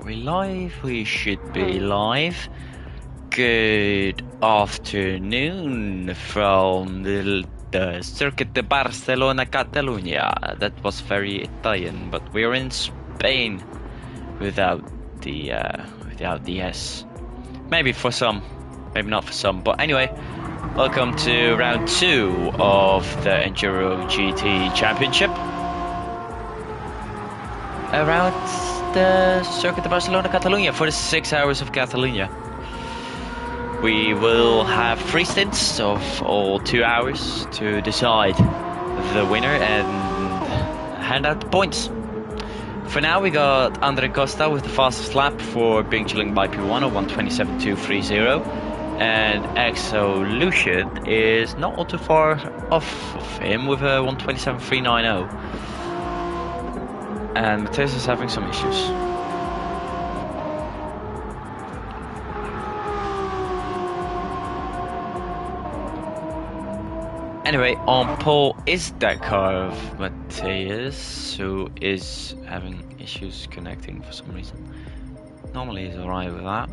we live? We should be live. Good afternoon from the Circuit de Barcelona, Catalunya. That was very Italian, but we're in Spain without the S. Maybe for some, maybe not for some. But anyway, welcome to round 2 of the EnduroGT Championship. Around the Circuit de Barcelona, Catalunya for the 6 hours of Catalunya. We will have 3 stints of all 2 hours to decide the winner and hand out the points. For now, we got Andre Costa with the fastest lap for being chilling by P1 of 1:27.230, and Exolution is not all too far off of him with a 1:27.390. And Matthias is having some issues. Anyway, on pole is that car of Matthias, who is having issues connecting for some reason. Normally he's alright with that.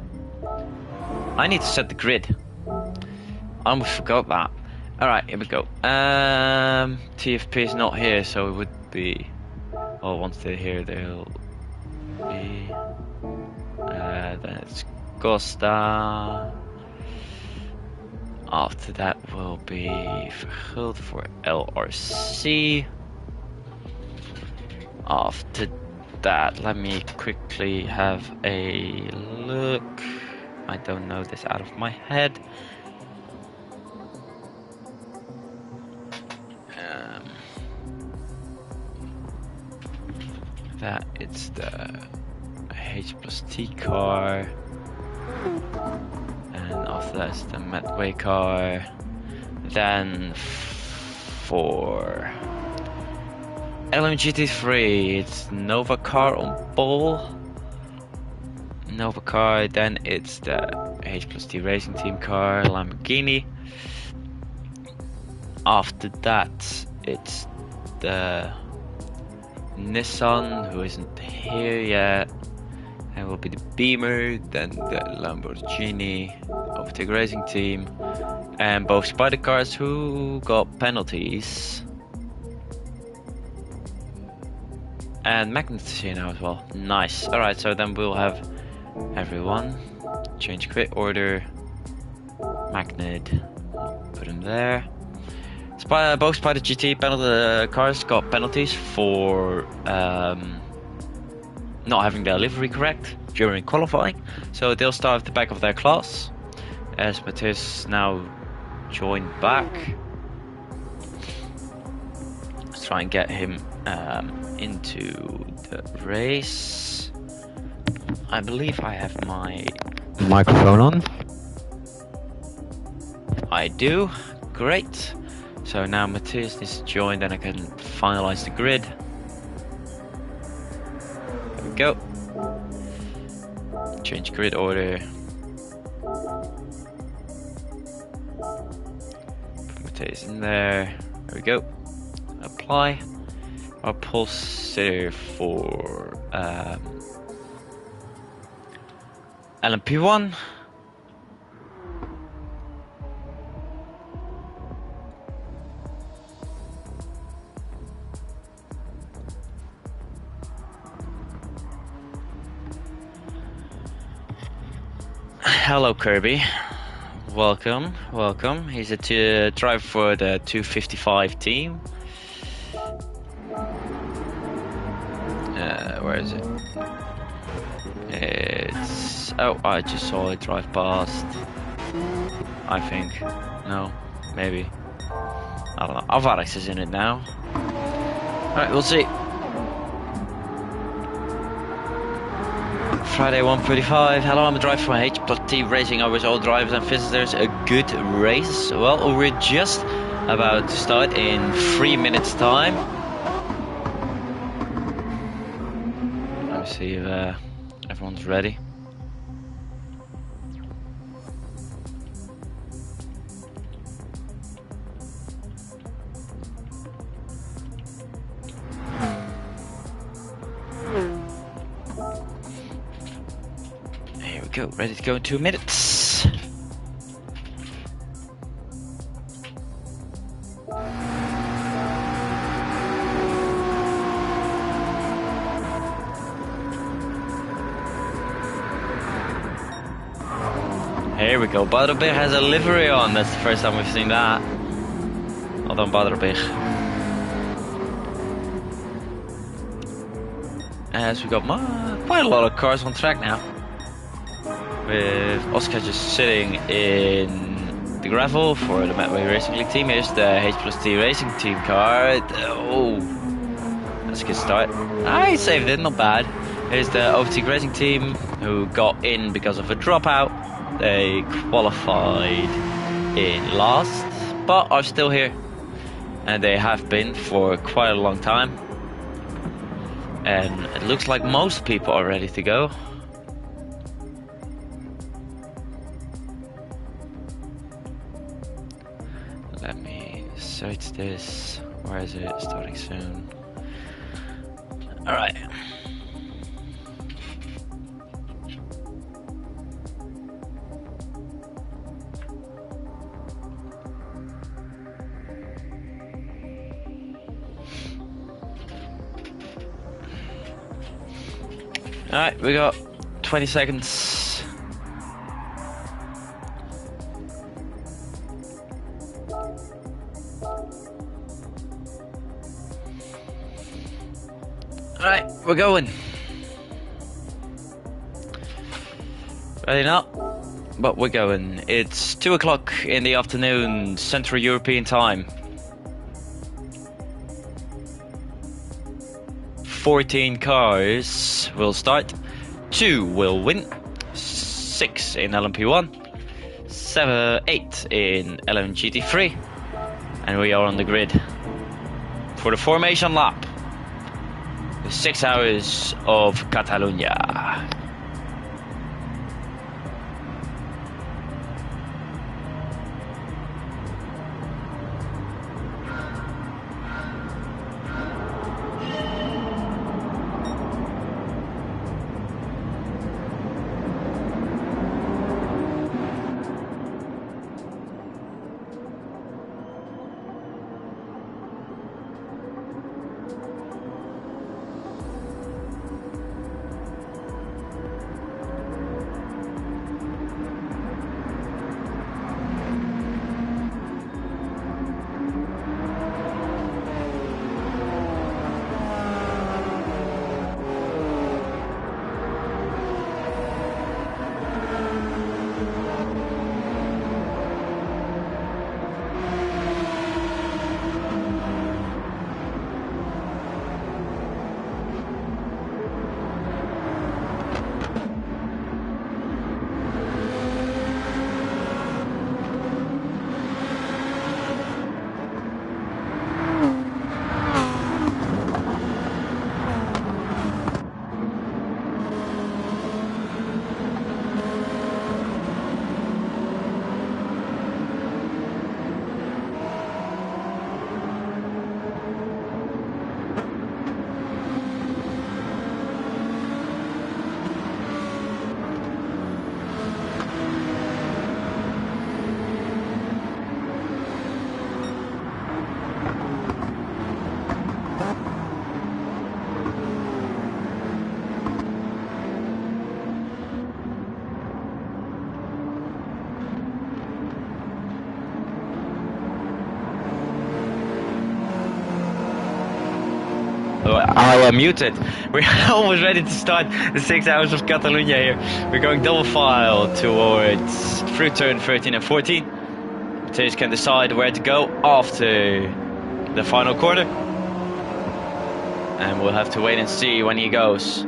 I need to set the grid. I almost forgot that. Alright, here we go. TFP is not here, so it would be... Well, once they're here, they'll be... then it's Costa. After that will be Verguld for LRC. After that, let me quickly have a look. I don't know this out of my head. That it's the H plus T car. And after that is the Medway car. Then for LMGT3, it's Nova car on pole. Nova car, then it's the H plus T racing team car, Lamborghini. After that, it's the Nissan, who isn't here yet. And will be the Beamer, then the Lamborghini, Overtake Racing Team, and both Spider cars who got penalties. And Magnets is here now as well. Nice. Alright, so then we'll have everyone. Change quit order. Magnet. Put him there. Both Spider GT cars got penalties for not having their livery correct during qualifying, so they'll start at the back of their class as Matthias now joined back. Let's try and get him into the race. I believe I have my microphone on. I do. Great. So now Matthias needs to join, then I can finalize the grid. Go. Change grid order. Put Matthias in there. There we go. Apply. Our pole sitter for LMP1. Hello Kirby, welcome. He's a driver for the 255 team. Where is it? It's... Oh, I just saw it drive past. I think. No, maybe. I don't know. Alvarez is in it now. Alright, we'll see. Friday 1:35. Hello, I'm a driver from H plus T Racing. I wish all drivers and visitors a good race. Well, we're just about to start in 3 minutes time. Let me see if everyone's ready. go. Ready to go in 2 minutes. Here we go. Badrobig has a livery on. That's the first time we've seen that. Well done, Badrobig. As we got quite a lot of cars on track now. With Oscar just sitting in the gravel for the Medway Racing League team. Here's the H+T Racing Team car. Oh, that's a good start. He saved it, not bad. Here's the Overteam Racing Team who got in because of a dropout. They qualified in last, but are still here. And they have been for quite a long time. And it looks like most people are ready to go. Let me search this. Where is it? Starting soon. Alright. Alright, we got 20 seconds. Alright, we're going. Ready now? But we're going. It's 2 o'clock in the afternoon, Central European time. 14 cars will start, 2 will win, 6 in LMP1, 8 in LMGT3, and we are on the grid for the formation lap, the 6 hours of Catalunya. I am muted. We're almost ready to start the 6 hours of Catalunya here. We're going double file towards through turn 13 and 14. Mateus can decide where to go after the final corner. And we'll have to wait and see when he goes.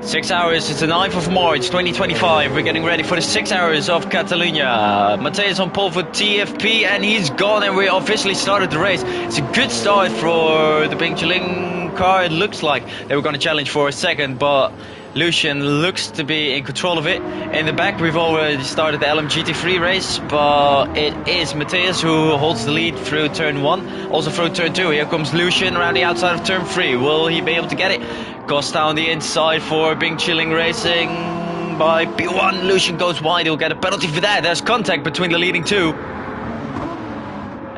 6 hours, it's the 9th of March 2025. We're getting ready for the 6 hours of Catalunya. Mateus on pole for TFP and he's gone and we officially started the race. It's a good start for the Ping Chiling car. It looks like they were going to challenge for a second, but Lucian looks to be in control of it. In the back we've already started the LMGT3 race, but it is Mateus who holds the lead through turn 1. Also through turn 2, here comes Lucian around the outside of turn 3. Will he be able to get it? Costa on the inside for Bing Chilling Racing. in by P1. Lucian goes wide. He'll get a penalty for that. There's contact between the leading two.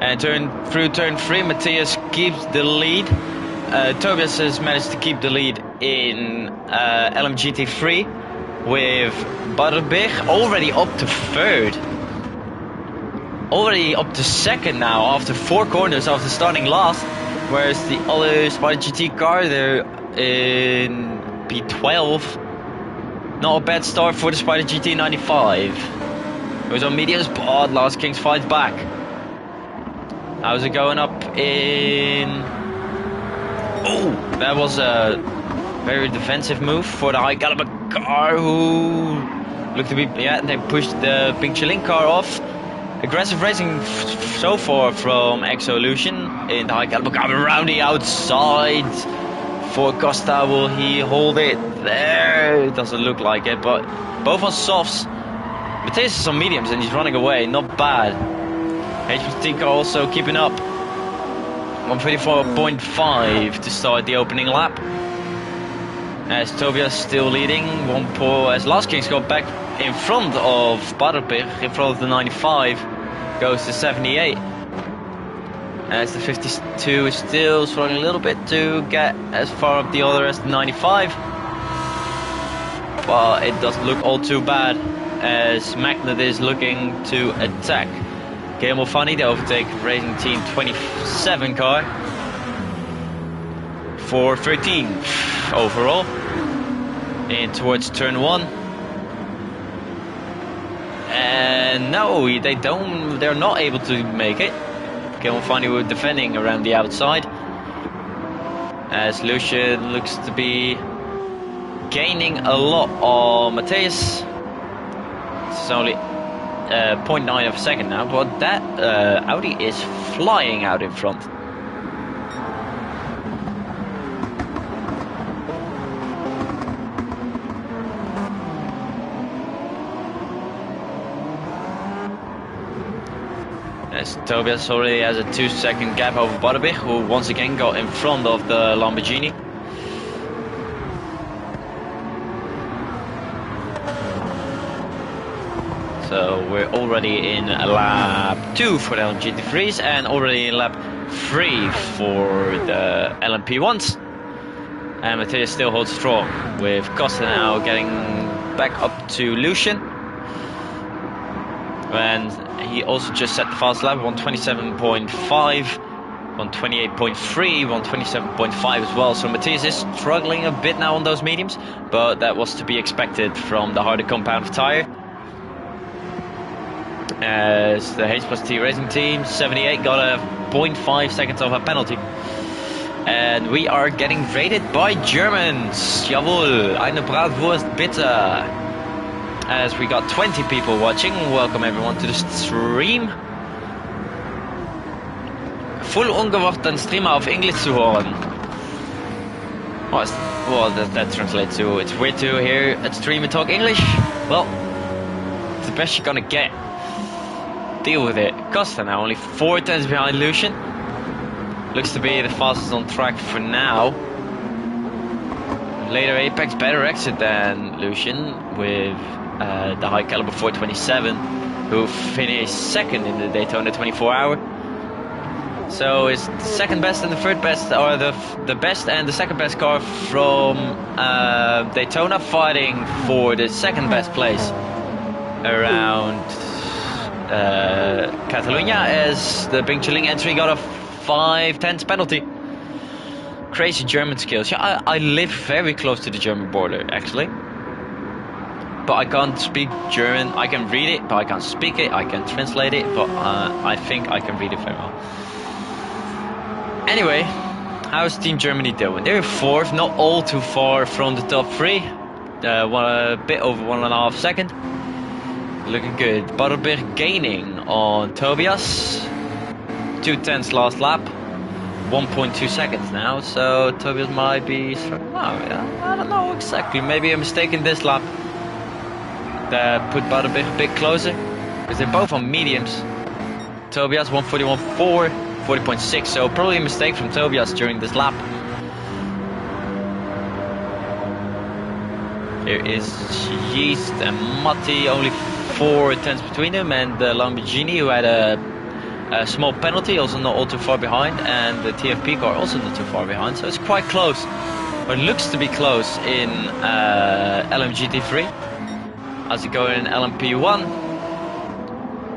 And through turn 3, Matthias keeps the lead. Tobias has managed to keep the lead in LMGT3 with Barberg already up to third. Already up to second now after 4 corners after starting last. Whereas the other Spider GT car, they're in P12. Not a bad start for the Spider GT 95. It was on mediums, but Last Kings fights back. How's it going up in... Oh, that was a very defensive move for the high caliber car who looked to be... Yeah, they pushed the Pink Chilling car off. Aggressive racing so far from Exolution in the high caliber car around the outside for Costa. Will he hold it there? It doesn't look like it, but both on softs. Matthias is on mediums and he's running away, not bad. HPT car also keeping up. 134.5 to start the opening lap. As Tobias still leading, as Last Kings got back in front of Barberg, in front of the 95, goes to 78. As the 52 is still struggling a little bit to get as far up the other as the 95. But it doesn't look all too bad as Magnet is looking to attack. Gamal Funny, they overtake Racing Team 27 car for 13th overall in towards turn 1. And no, they're not able to make it. Gamal Funny were defending around the outside as Lucian looks to be gaining a lot on Matthias. It's only 0.9 of a second now, but that Audi is flying out in front. As Tobias already has a 2-second gap over Barberg, who once again got in front of the Lamborghini. So we're already in lap 2 for the LMGT3s and already in lap 3 for the LMP1s. And Matthias still holds strong with Costa now getting back up to Lucian. And he also just set the fast lap, 127.5, 128.3, 127.5 as well. So Matthias is struggling a bit now on those mediums, but that was to be expected from the harder compound of tire. As the H+T Racing Team 78 got a 0.5 seconds of a penalty. And we are getting rated by Germans. Jawohl, eine Bratwurst bitte. As we got 20 people watching, welcome everyone to the stream. Voll ungewochten Streamer auf Englisch zu hören. Well, that translates to, it's weird to hear a streamer talk English. Well, it's the best you're gonna get. Deal with it. Costa now only 4 tenths behind Lucian. Looks to be the fastest on track for now. Later Apex better exit than Lucian with the high caliber 427, who finished second in the Daytona 24 hour. So it's the second best and the third best, or the best and the second best car from Daytona fighting for the second best place around Catalunya, as the Pink Chilling entry got a 5/10 penalty. Crazy German skills. Yeah, I live very close to the German border actually, but I can't speak German. I can read it, but I can't speak it. I can translate it, but I think I can read it very well. Anyway, how's Team Germany doing? They're 4th, not all too far from the top 3. A bit over 1.5 seconds. Looking good. Barberg gaining on Tobias. 2 tenths last lap. 1.2 seconds now, so Tobias might be... I don't know exactly. Maybe a mistake in this lap that put Barberg a bit closer, because they're both on mediums. Tobias 141.4, 40.6, so probably a mistake from Tobias during this lap. There is Yeast and Matti, only 4 tenths between them, and the Lamborghini, who had a small penalty, also not all too far behind, and the TFP car also not too far behind, so it's quite close. But it looks to be close in LMGT3. As you go in LMP1,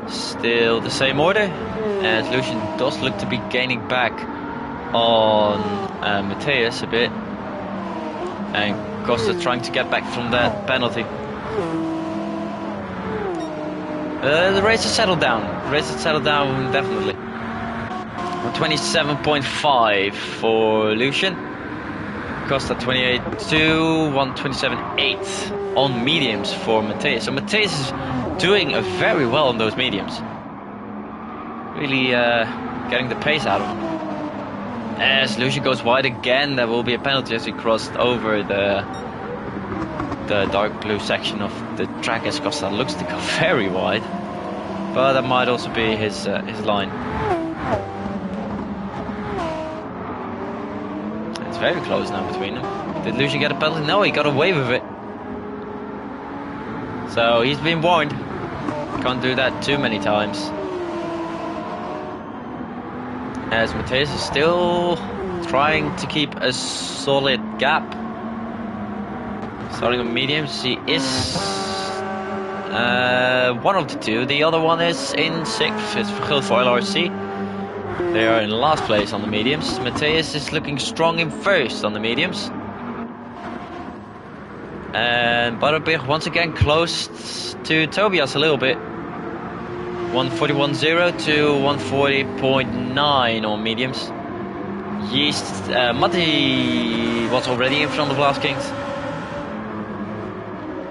still the same order, and Lucian does look to be gaining back on Matthias a bit, and Costa trying to get back from that penalty. The race has settled down. Definitely. 27.5 for Lucian. Costa 28.2, 127.8 on mediums for Matthias. So Matthias is doing very well on those mediums. Really getting the pace out of him. As Lucian goes wide again, there will be a penalty as he crossed over the dark blue section of the track, as Costa looks to go very wide. But that might also be his line. It's very close now between them. Did Lucian get a penalty? No, he got away with it. So he's been warned. Can't do that too many times. As Matthias is still trying to keep a solid gap. Starting on mediums, he is one of the two. The other one is in 6th. It's Verguld for LRC. They are in last place on the mediums. Matthias is looking strong in 1st on the mediums. And Butterbeer once again close to Tobias a little bit. 141.0 to 140.9 on mediums. Yeast, Matti was already in front of Last Kings.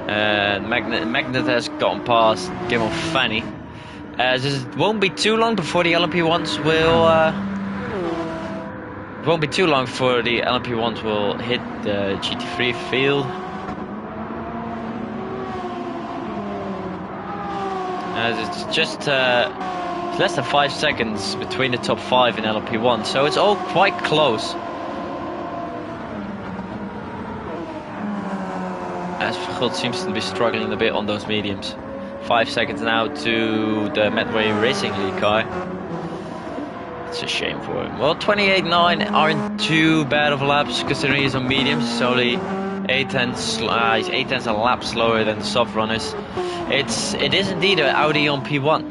And Magnet has gone past Gimel Fanny. It won't be too long before the LMP1s will. It won't be too long for the LMP1s will hit the GT3 field. As it's just less than 5 seconds between the top 5 in LMP1, so it's all quite close. As Verguld seems to be struggling a bit on those mediums. 5 seconds now to the Medway Racing League car. It's a shame for him. Well, 28.9 aren't too bad of laps considering he's on mediums. It's only 8 tenths. He's 8 tenths a lap slower than the soft runners. It is indeed an Audi on P1.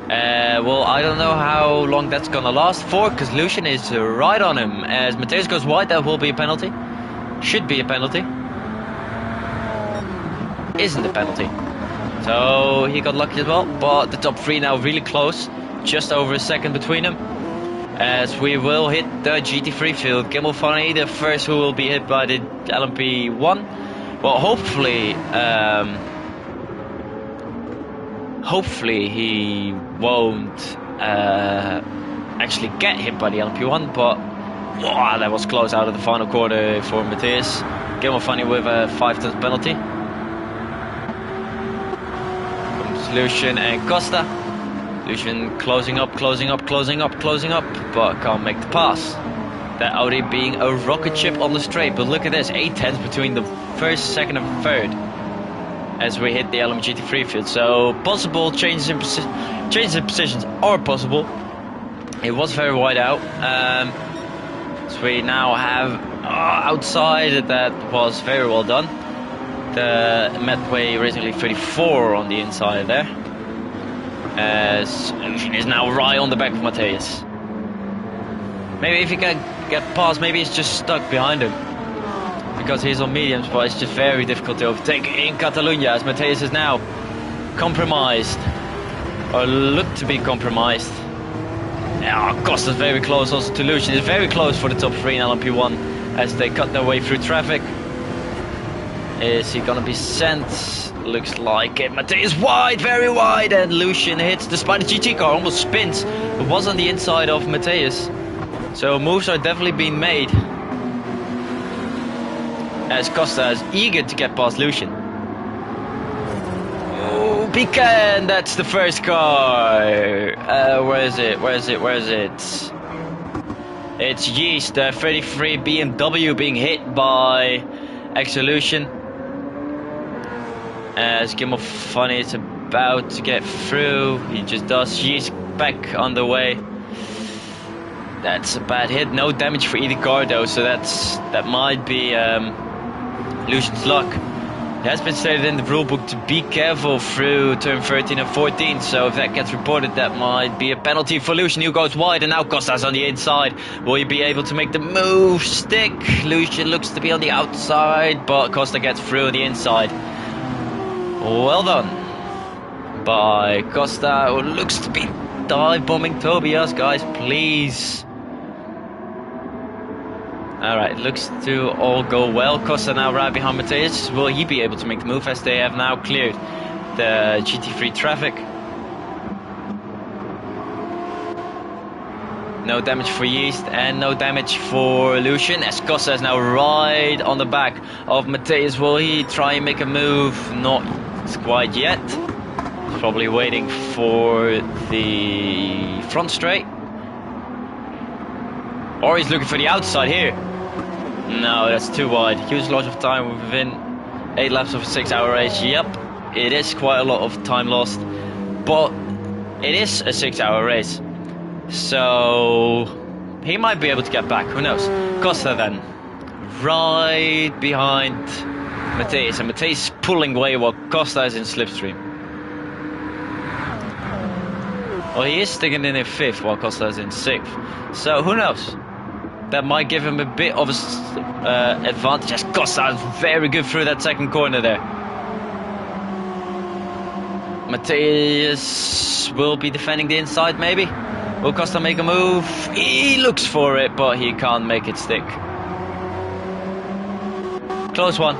Well, I don't know how long that's gonna last for, because Lucian is right on him. As Matthias goes wide, that will be a penalty. Should be a penalty. Isn't a penalty. So he got lucky as well, but the top 3 now really close. Just over a second between them. As we will hit the GT3 field. Gimel Fanny, the first who will be hit by the LMP1. Well, hopefully he won't actually get hit by the LMP1, but that was close out of the final quarter for Matthias. Gimel Fanny with a 5 tenths penalty. Comes Lucian and Costa. Lucian closing up, but can't make the pass. That Audi being a rocket ship on the straight, but look at this, 8 tenths between the 1st, 2nd and 3rd as we hit the LMGT3 field. So possible changes in positions are possible. It was very wide out. So we now have outside, that was very well done. The Medway Racing League 34 on the inside there. As Lucian is now right on the back of Matthias. Maybe if he can get past, maybe he's just stuck behind him. Because he's on mediums, but it's just very difficult to overtake in Catalunya, as Matthias is now compromised. Or looked to be compromised. Costa's very close also to Lucian. It's very close for the top 3 in LMP1 as they cut their way through traffic. Is he gonna be sent? Looks like it. Matthias wide, very wide, and Lucian hits the Spider GT car, almost spins. It was on the inside of Matthias. So moves are definitely being made. As Costa is eager to get past Lucian. Oh, Pican, that's the first car. Where is it? It's Yeast, the 33 BMW being hit by Lucian. As Gimmelfunny is about to get through, he just does. She's back on the way. That's a bad hit. No damage for either car though, so that might be Lucian's luck. It has been stated in the rulebook to be careful through turn 13 and 14, so if that gets reported, that might be a penalty for Lucian, who goes wide, and now Costa's on the inside. Will he be able to make the move stick? Lucian looks to be on the outside, but Costa gets through on the inside. Well done by Costa, who looks to be dive bombing Tobias, guys, please. Alright, looks to all go well. Costa now right behind Matthias. Will he be able to make the move, as they have now cleared the GT3 traffic? No damage for Yeast and no damage for Lucian, as Costa is now right on the back of Matthias. Will he try and make a move? Not quite yet. He's probably waiting for the front straight. Or he's looking for the outside here. No, that's too wide. Huge loss of time within 8 laps of a 6-hour race. Yep, it is quite a lot of time lost, but it is a 6-hour race, so he might be able to get back. Who knows? Costa then, right behind Matthias, and Matthias pulling away while Costa is in slipstream. Well, he is sticking in 5th while Costa is in 6th, so who knows? That might give him a bit of an advantage, as Costa is very good through that second corner there. Matthias will be defending the inside, maybe. Will Costa make a move? He looks for it, but he can't make it stick. Close one.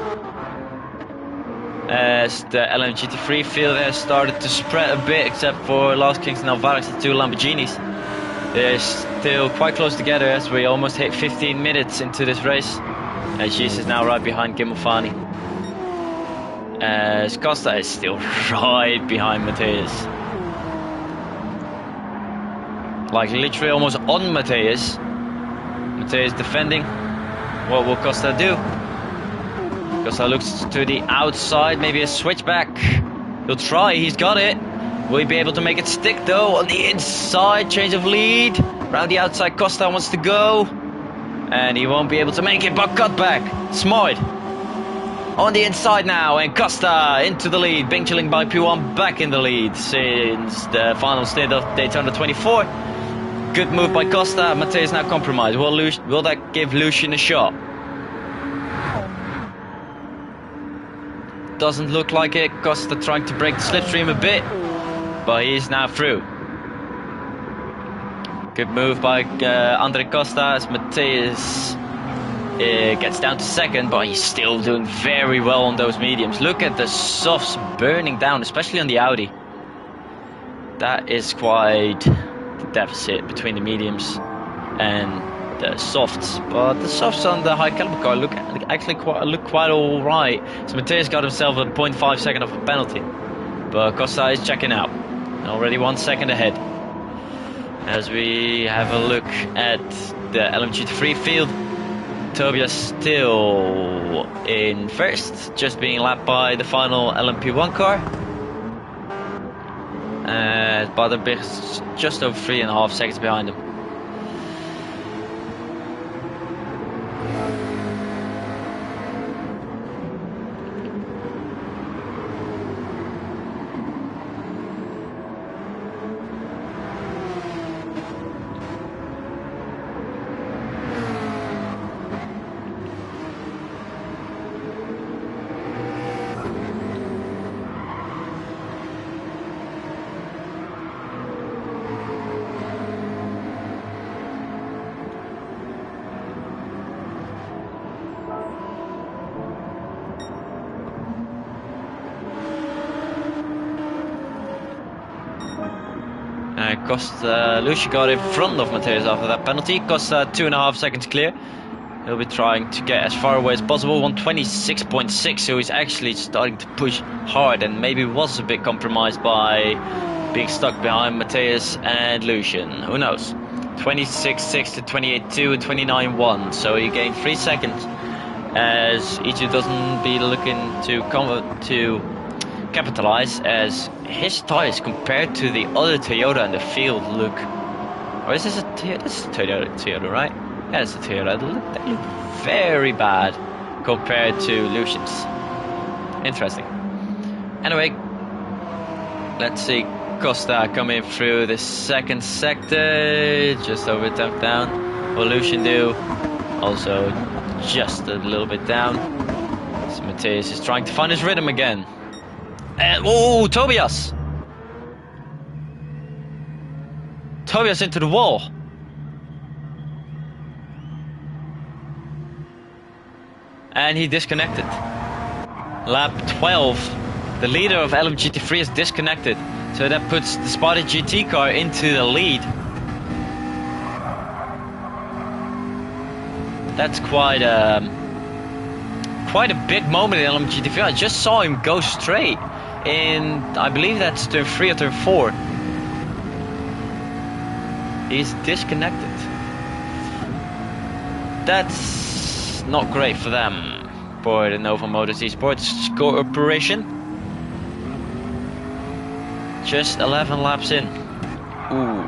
As the LMGT3 field has started to spread a bit, except for Lars Kingston Alvarez, the 2 Lamborghinis. They're still quite close together, as we almost hit 15 minutes into this race. And Gis is now right behind Gimmelfani, as Costa is still right behind Matthias. Like literally almost on Matthias. Matthias defending. What will Costa do? Costa looks to the outside, maybe a switchback. He'll try, he's got it. Will he be able to make it stick though? On the inside, change of lead. Around the outside, Costa wants to go. And he won't be able to make it, but cut back. Smart. On the inside now, and Costa into the lead. Bing chilling by P1 back in the lead since the final stint of Daytona 24. Good move by Costa. Matthias now compromised. Will that give Lucian a shot? Doesn't look like it. Costa trying to break the slipstream a bit, but he is now through. Good move by Andre Costa, as Matthias gets down to 2nd, but he's still doing very well on those mediums. Look at the softs burning down, especially on the Audi. That is quite the deficit between the mediums and the softs, but the softs on the high caliber car look quite alright. So Matthias got himself a 0.5 second of a penalty, but Costa is checking out, already 1 second ahead. As we have a look at the LMGT3 field, Tobias still in 1st, just being lapped by the final LMP1 car. Badenberg is just over 3.5 seconds behind him. Lucia got in front of Matthias after that penalty. Costa 2.5 seconds clear. He'll be trying to get as far away as possible. 126.6, so he's actually starting to push hard, and maybe was a bit compromised by being stuck behind Matthias and Lucian. Who knows? 26.6 to 28.2 and 29.1, so he gained 3 seconds, as Ichi doesn't be looking to capitalize, as his tires compared to the other Toyota in the field look... Or is this a Toyota? This is a Toyota, right? Yeah, it's a Toyota. They look very bad compared to Lucian's. Interesting. Anyway, let's see Costa coming through the second sector, just over 10th down. What Lucian do? Also just a little bit down. So Matthias is trying to find his rhythm again. And oh, Tobias! Tobias into the wall. And he disconnected. Lap 12. The leader of LMGT3 is disconnected. So that puts the spotted GT car into the lead. That's quite a big moment in LMGT3. I just saw him go straight in, I believe that's turn 3 or turn 4. He's disconnected. That's not great for them, for the Nova Motors Esports Corporation. Just 11 laps in. Ooh.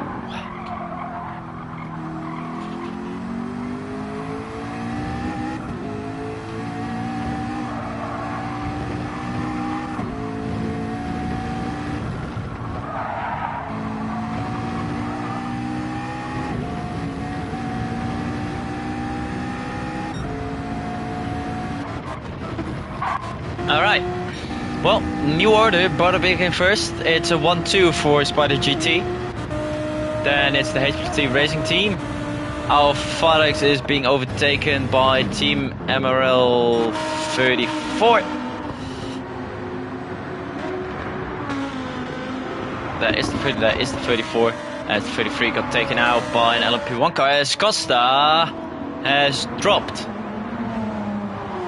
Alright, well, new order, Butterbeak in first. It's a 1-2 for Spider GT. Then it's the HPT Racing Team. Alpharex is being overtaken by Team MRL 34. That is the 34. As the 33 got taken out by an LMP1 car as Costa has dropped.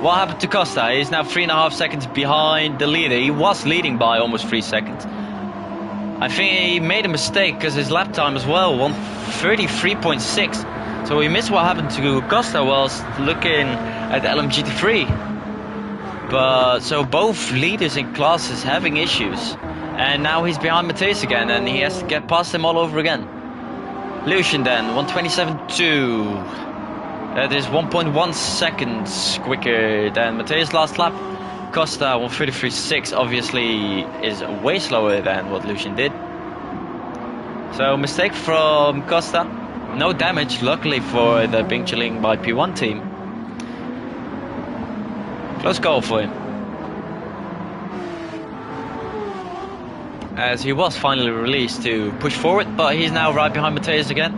What happened to Costa? He's now 3.5 seconds behind the leader. He was leading by almost 3 seconds. I think he made a mistake because his lap time as well, 1:33.6. So he missed what happened to Costa whilst looking at the LMGT3. But so both leaders in classes having issues. And now he's behind Matthias again and he has to get past him all over again. Lucian then, 1:27.2. That is 1.1 seconds quicker than Matthias' last lap. Costa 1:33.6 obviously is way slower than what Lucian did. So mistake from Costa. No damage, luckily for the Bing Chiling by P1 team. Close call for him. As he was finally released to push forward, but he's now right behind Matthias again.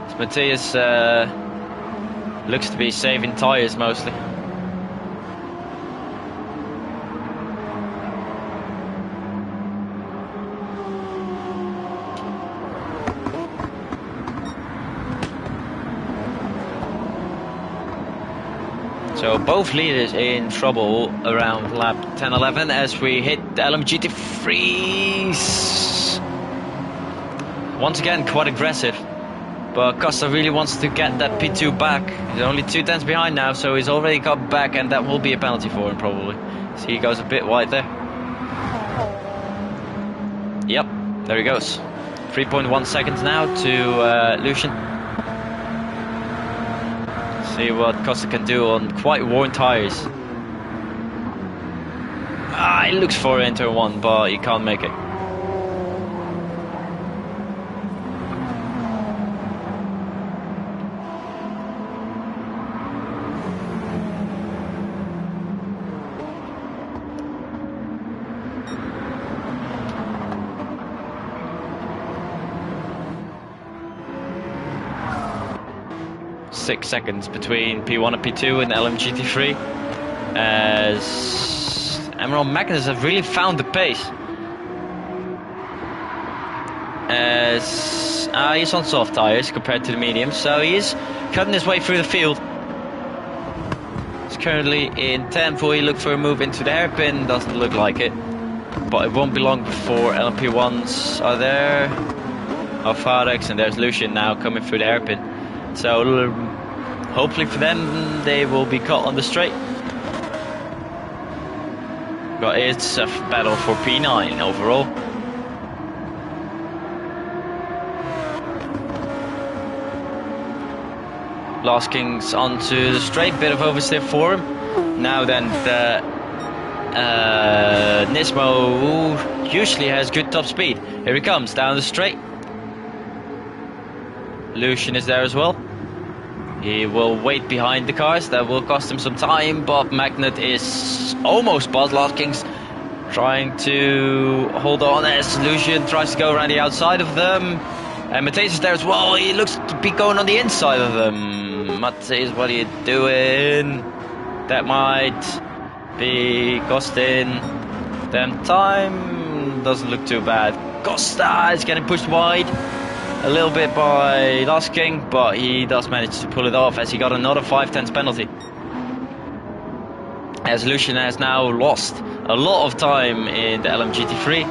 So Matthias looks to be saving tyres mostly. So both leaders in trouble around lap 10-11 as we hit the LMGT3s. Once again, quite aggressive. But Costa really wants to get that P2 back. He's only 2 tenths behind now, so he's already got back, and that will be a penalty for him probably. So he goes a bit wide there. Yep, there he goes. 3.1 seconds now to Lucian. See what Costa can do on quite worn tyres. He looks for it in turn 1, but he can't make it. .6 seconds between P1 and P2 and LMGT3 as Emerald Magnus have really found the pace as he's on soft tyres compared to the mediums, so he is cutting his way through the field. He's currently in 10th. Will he look for a move into the hairpin? Doesn't look like it, but it won't be long before LMP1s are there. Alpharex, and there's Lucian now coming through the hairpin. So hopefully for them, they will be caught on the straight. But it's a battle for P9 overall. Last King's onto the straight, bit of oversteer for him. Now then, the Nismo, who usually has good top speed. Here he comes down the straight. Lucian is there as well. He will wait behind the cars. That will cost him some time, but Magnet is almost past Last King's, trying to hold on as Lucian tries to go around the outside of them. And Mateus is there as well. He looks to be going on the inside of them. Mateus, what are you doing? That might be costing them time. Doesn't look too bad. Costa is getting pushed wide a little bit by Last King, but he does manage to pull it off as he got another 5/10 penalty. As Lucian has now lost a lot of time in the LMGT3,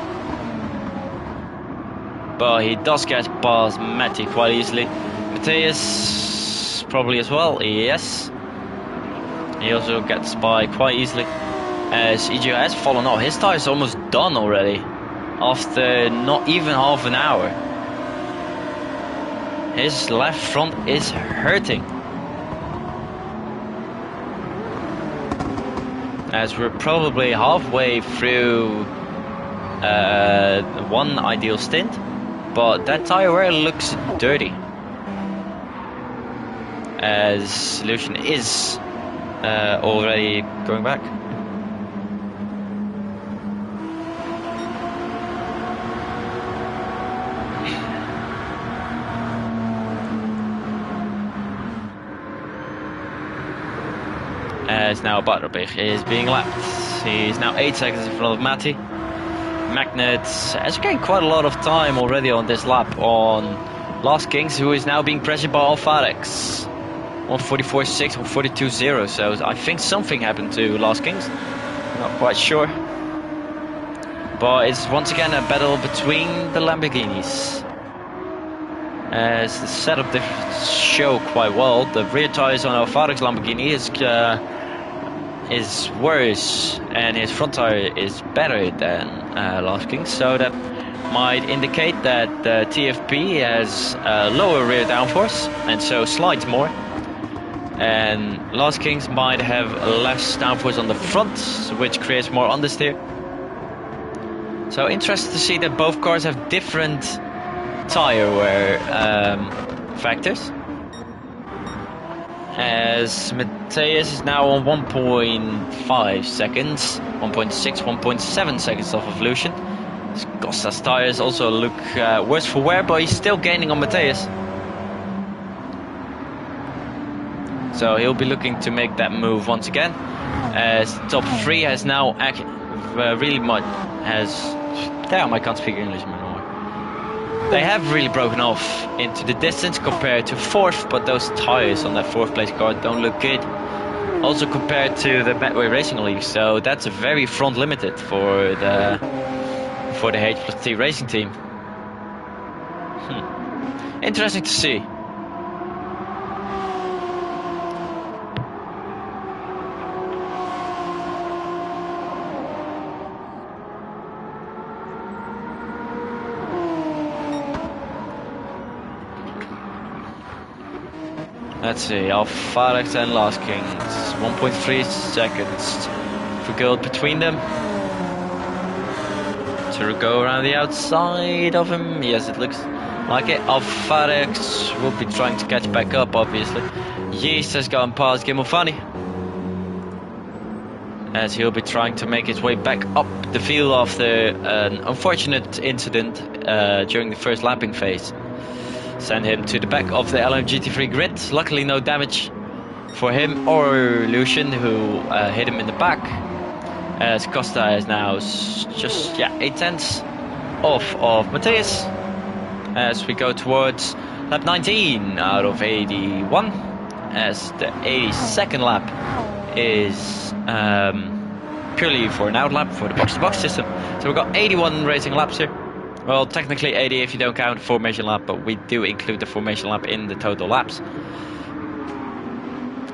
but he does get past Matty quite easily. Mateus probably as well, yes. He also gets by quite easily as EGO has fallen off. His tire is almost done already after not even half an hour. His left front is hurting. As we're probably halfway through one ideal stint, but that tire wear looks dirty. As Lucian is already going back. As now Butterbich is being lapped. He's now 8 seconds in front of Matty. Magnet has gained quite a lot of time already on this lap on Last Kings, who is now being pressured by Alfarex. 144.6, 142.0, so I think something happened to Last Kings. Not quite sure. But it's once again a battle between the Lamborghinis. As the setup did show quite well, the rear tires on Alfarex Lamborghini is worse, and his front tire is better than Last King, so that might indicate that the TFP has lower rear downforce and so slides more, and Last Kings might have less downforce on the front, which creates more understeer. So interested to see that both cars have different tire wear factors. As Mateus is now on 1.5 seconds, 1.6, 1.7 seconds off of Lucian. Costa's tires also look worse for wear, but he's still gaining on Mateus. So he'll be looking to make that move once again. As top 3 has now really much damn, I can't speak English anymore. They have really broken off into the distance compared to 4th, but those tires on that 4th place car don't look good. Also compared to the Medway Racing League, so that's a very front limited for the H+T racing team. Interesting to see. Let's see, Alfarex and Last Kings, 1.3 seconds for gold between them. To go around the outside of him, yes it looks like it. Alfarex will be trying to catch back up, obviously. Yeast has gone past Gimmelfani, as he'll be trying to make his way back up the field after an unfortunate incident during the first lapping phase. Send him to the back of the LMGT3 grid. Luckily no damage for him or Lucian, who hit him in the back. As Costa is now just 8/10 off of Mateus. As we go towards lap 19 out of 81. As the 82nd lap is purely for an outlap for the box-to-box system. So we've got 81 racing laps here. Well, technically 80 if you don't count the formation lap, but we do include the formation lap in the total laps.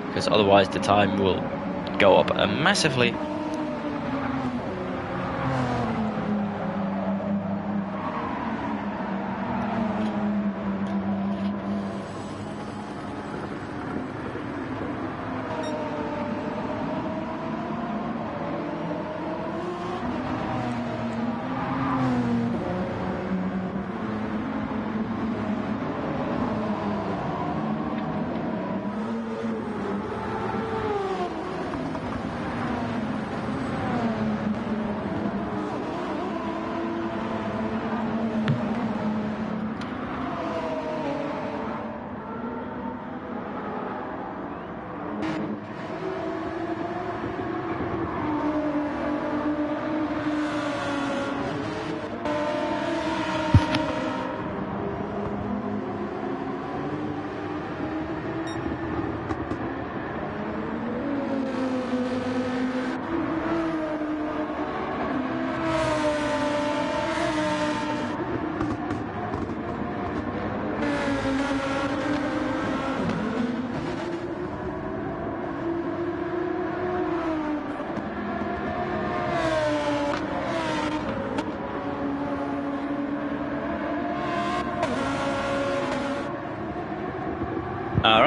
Because otherwise the time will go up massively.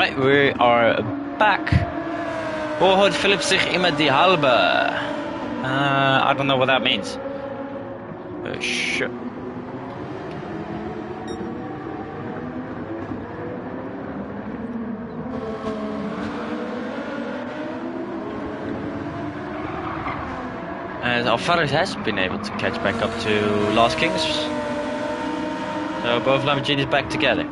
Alright, we are back. Hoe houdt Philip zich in met die halbe? I don't know what that means. Sure. And Alvarez has been able to catch back up to Last Kings. So both Lamborghinis back together.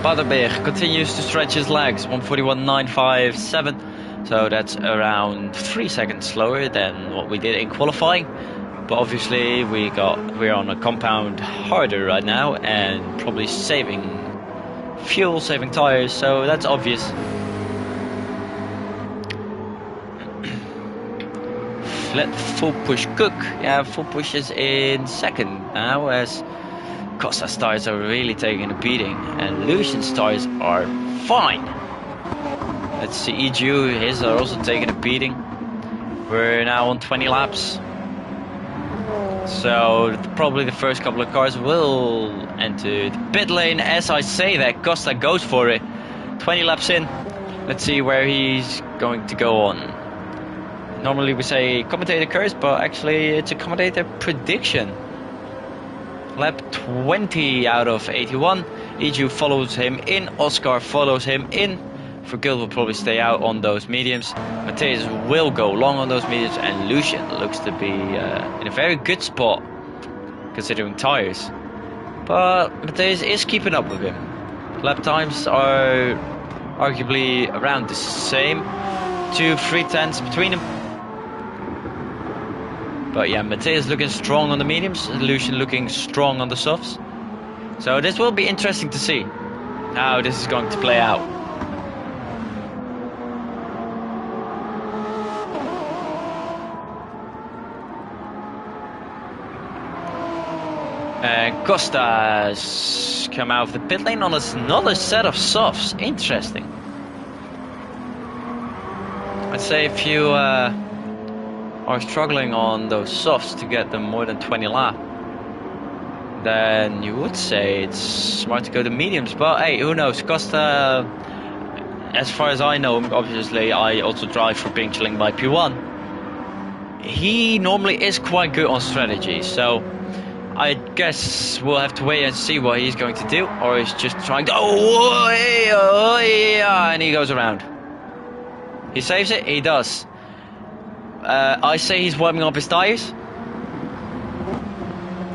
Baderberg continues to stretch his legs, 141.957. So that's around 3 seconds slower than what we did in qualifying. But obviously we're on a compound harder right now and probably saving fuel, saving tires, so that's obvious. Let full push Cook. Yeah, full push is in second now as Costa's tires are really taking a beating and Lucian's tires are fine. Let's see, EGU, his are also taking a beating. We're now on 20 laps. So probably the first couple of cars will enter the pit lane. As I say that, Costa goes for it. 20 laps in. Let's see where he's going to go on. Normally we say commentator curse, but actually it's a commentator prediction. Lap 20 out of 81. EGU follows him in. Oscar follows him in. Vergil will probably stay out on those mediums. Matthias will go long on those mediums, and Lucian looks to be in a very good spot considering tires. But Matthias is keeping up with him. Lap times are arguably around the same, 2-3 tenths between them. But yeah, Matthias looking strong on the mediums, Lucian looking strong on the softs. So this will be interesting to see how this is going to play out. Costa's come out of the pit lane on another set of softs. Interesting. I'd say if you are struggling on those softs to get them more than 20 lap, then you would say it's smart to go to mediums. But hey, who knows? Costa, as far as I know, obviously I also drive for Bing Chilling by P1. He normally is quite good on strategy, so I guess we'll have to wait and see what he's going to do, or he's just trying to. Oh yeah, and he goes around. He saves it. He does. I say he's warming up his tires.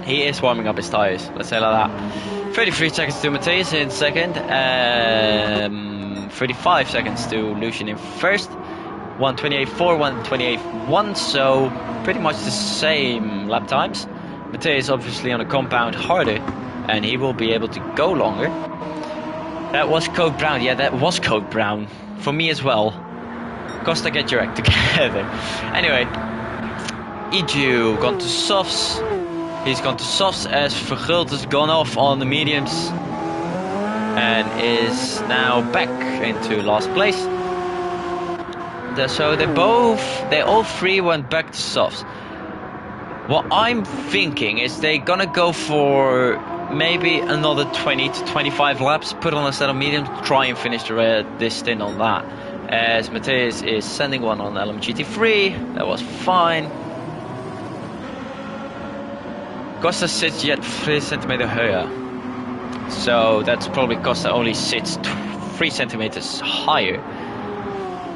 He is warming up his tires. Let's say like that. 33 seconds to Matthias in second. 35 seconds to Lucian in first. 1:28.4, 1:28.1. So pretty much the same lap times. Matthias obviously on a compound harder, and he will be able to go longer. That was code brown. Yeah, that was code brown for me as well. Costa, get your act together. Anyway, EGU gone to softs. He's gone to softs as Vergult has gone off on the mediums and is now back into last place. So they all three went back to softs. What I'm thinking is they're gonna go for maybe another 20 to 25 laps, put on a set of mediums, try and finish this stint on that. As Matthias is sending one on LMGT3, that was fine. Costa sits yet 3 centimeters higher, so that's probably Costa only sits 3 centimeters higher.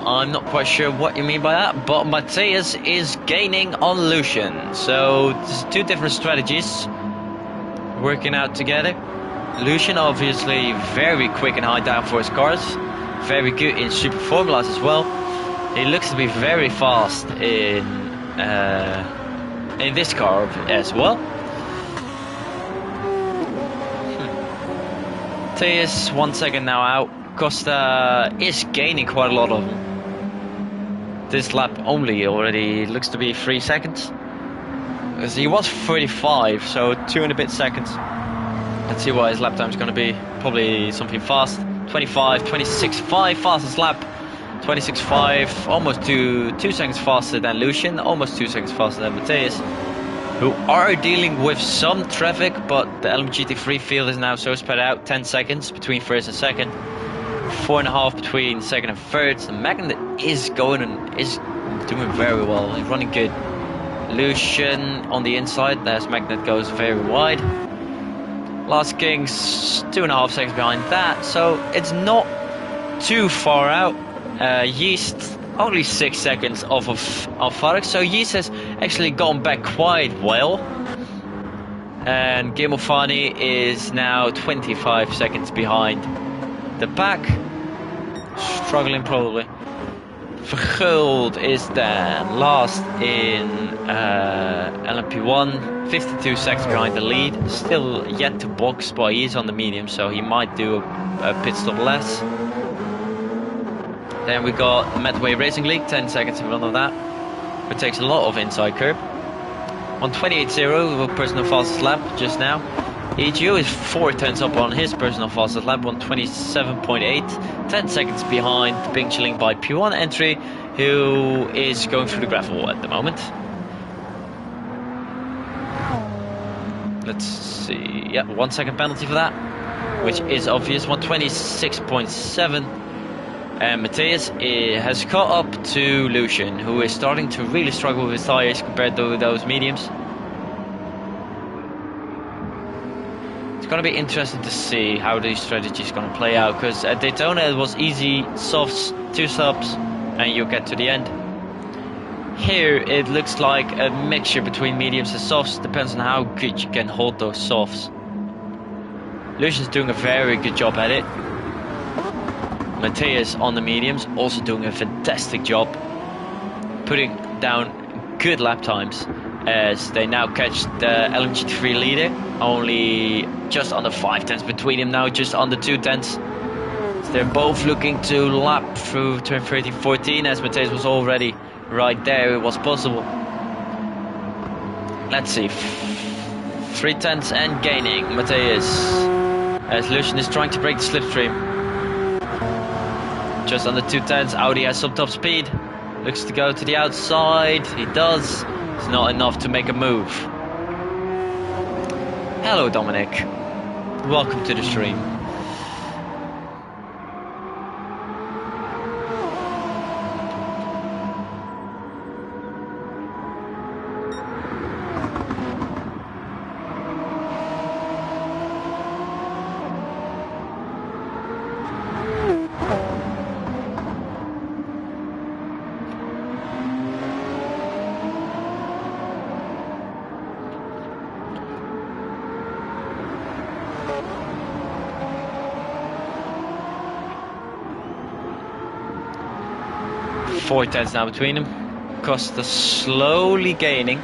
I'm not quite sure what you mean by that, but Matthias is gaining on Lucian. So there's two different strategies working out together. Lucian obviously very quick and high downforce cars, very good in super formulas as well. He looks to be very fast in this car as well. Matthias 1 second now out. Costa is gaining quite a lot of them. This lap only already looks to be 3 seconds. Because he was 35, so 2 and a bit seconds. Let's see what his lap time is going to be. Probably something fast. 25, 26.5 fastest lap. 26.5, almost 2 seconds faster than Lucian, almost 2 seconds faster than Matthias, who are dealing with some traffic, but the LMGT3 field is now so spread out, 10 seconds between first and second. 4.5 between second and third. The Magnet is going and is doing very well. He's running good. Lucian on the inside. There's Magnet goes very wide. Last Kings 2.5 seconds behind that. So it's not too far out. Yeast only 6 seconds off of Alfarix. So Yeast has actually gone back quite well. And Gimofani is now 25 seconds behind the pack. Struggling probably. Verguld is then last in LMP1. 52 seconds behind the lead. Still yet to box, but he is on the medium, so he might do a pit stop less. Then we got Medway Racing League, 10 seconds in front of that. It takes a lot of inside curb. On 28.0, personal fastest lap just now. EGO is 4 tenths up on his personal fastest lap on 27.8. 10 seconds behind Bing Chilling by P1 entry, who is going through the gravel at the moment. Let's see. Yeah, 1 second penalty for that, which is obvious. 126.7. And Matthias has caught up to Lucian, who is starting to really struggle with his tires compared to those mediums. It's going to be interesting to see how these strategies going to play out, because at Daytona it was easy softs, 2 subs, and you get to the end. Here it looks like a mixture between mediums and softs, depends on how good you can hold those softs. Lucian's doing a very good job at it. Matthias on the mediums also doing a fantastic job, putting down good lap times as they now catch the LMGT3 leader. Only just under 5 tenths between him now, just under 2 tenths. So they're both looking to lap through turn 13-14, as Matthias was already right there. It was possible. Let's see. 3 tenths and gaining Matthias, as Lucian is trying to break the slipstream. Just under 2 tenths. Audi has some top speed. Looks to go to the outside. He does. It's not enough to make a move. Hello, Dominic. Welcome to the stream. Four tenths now between them. Costa slowly gaining.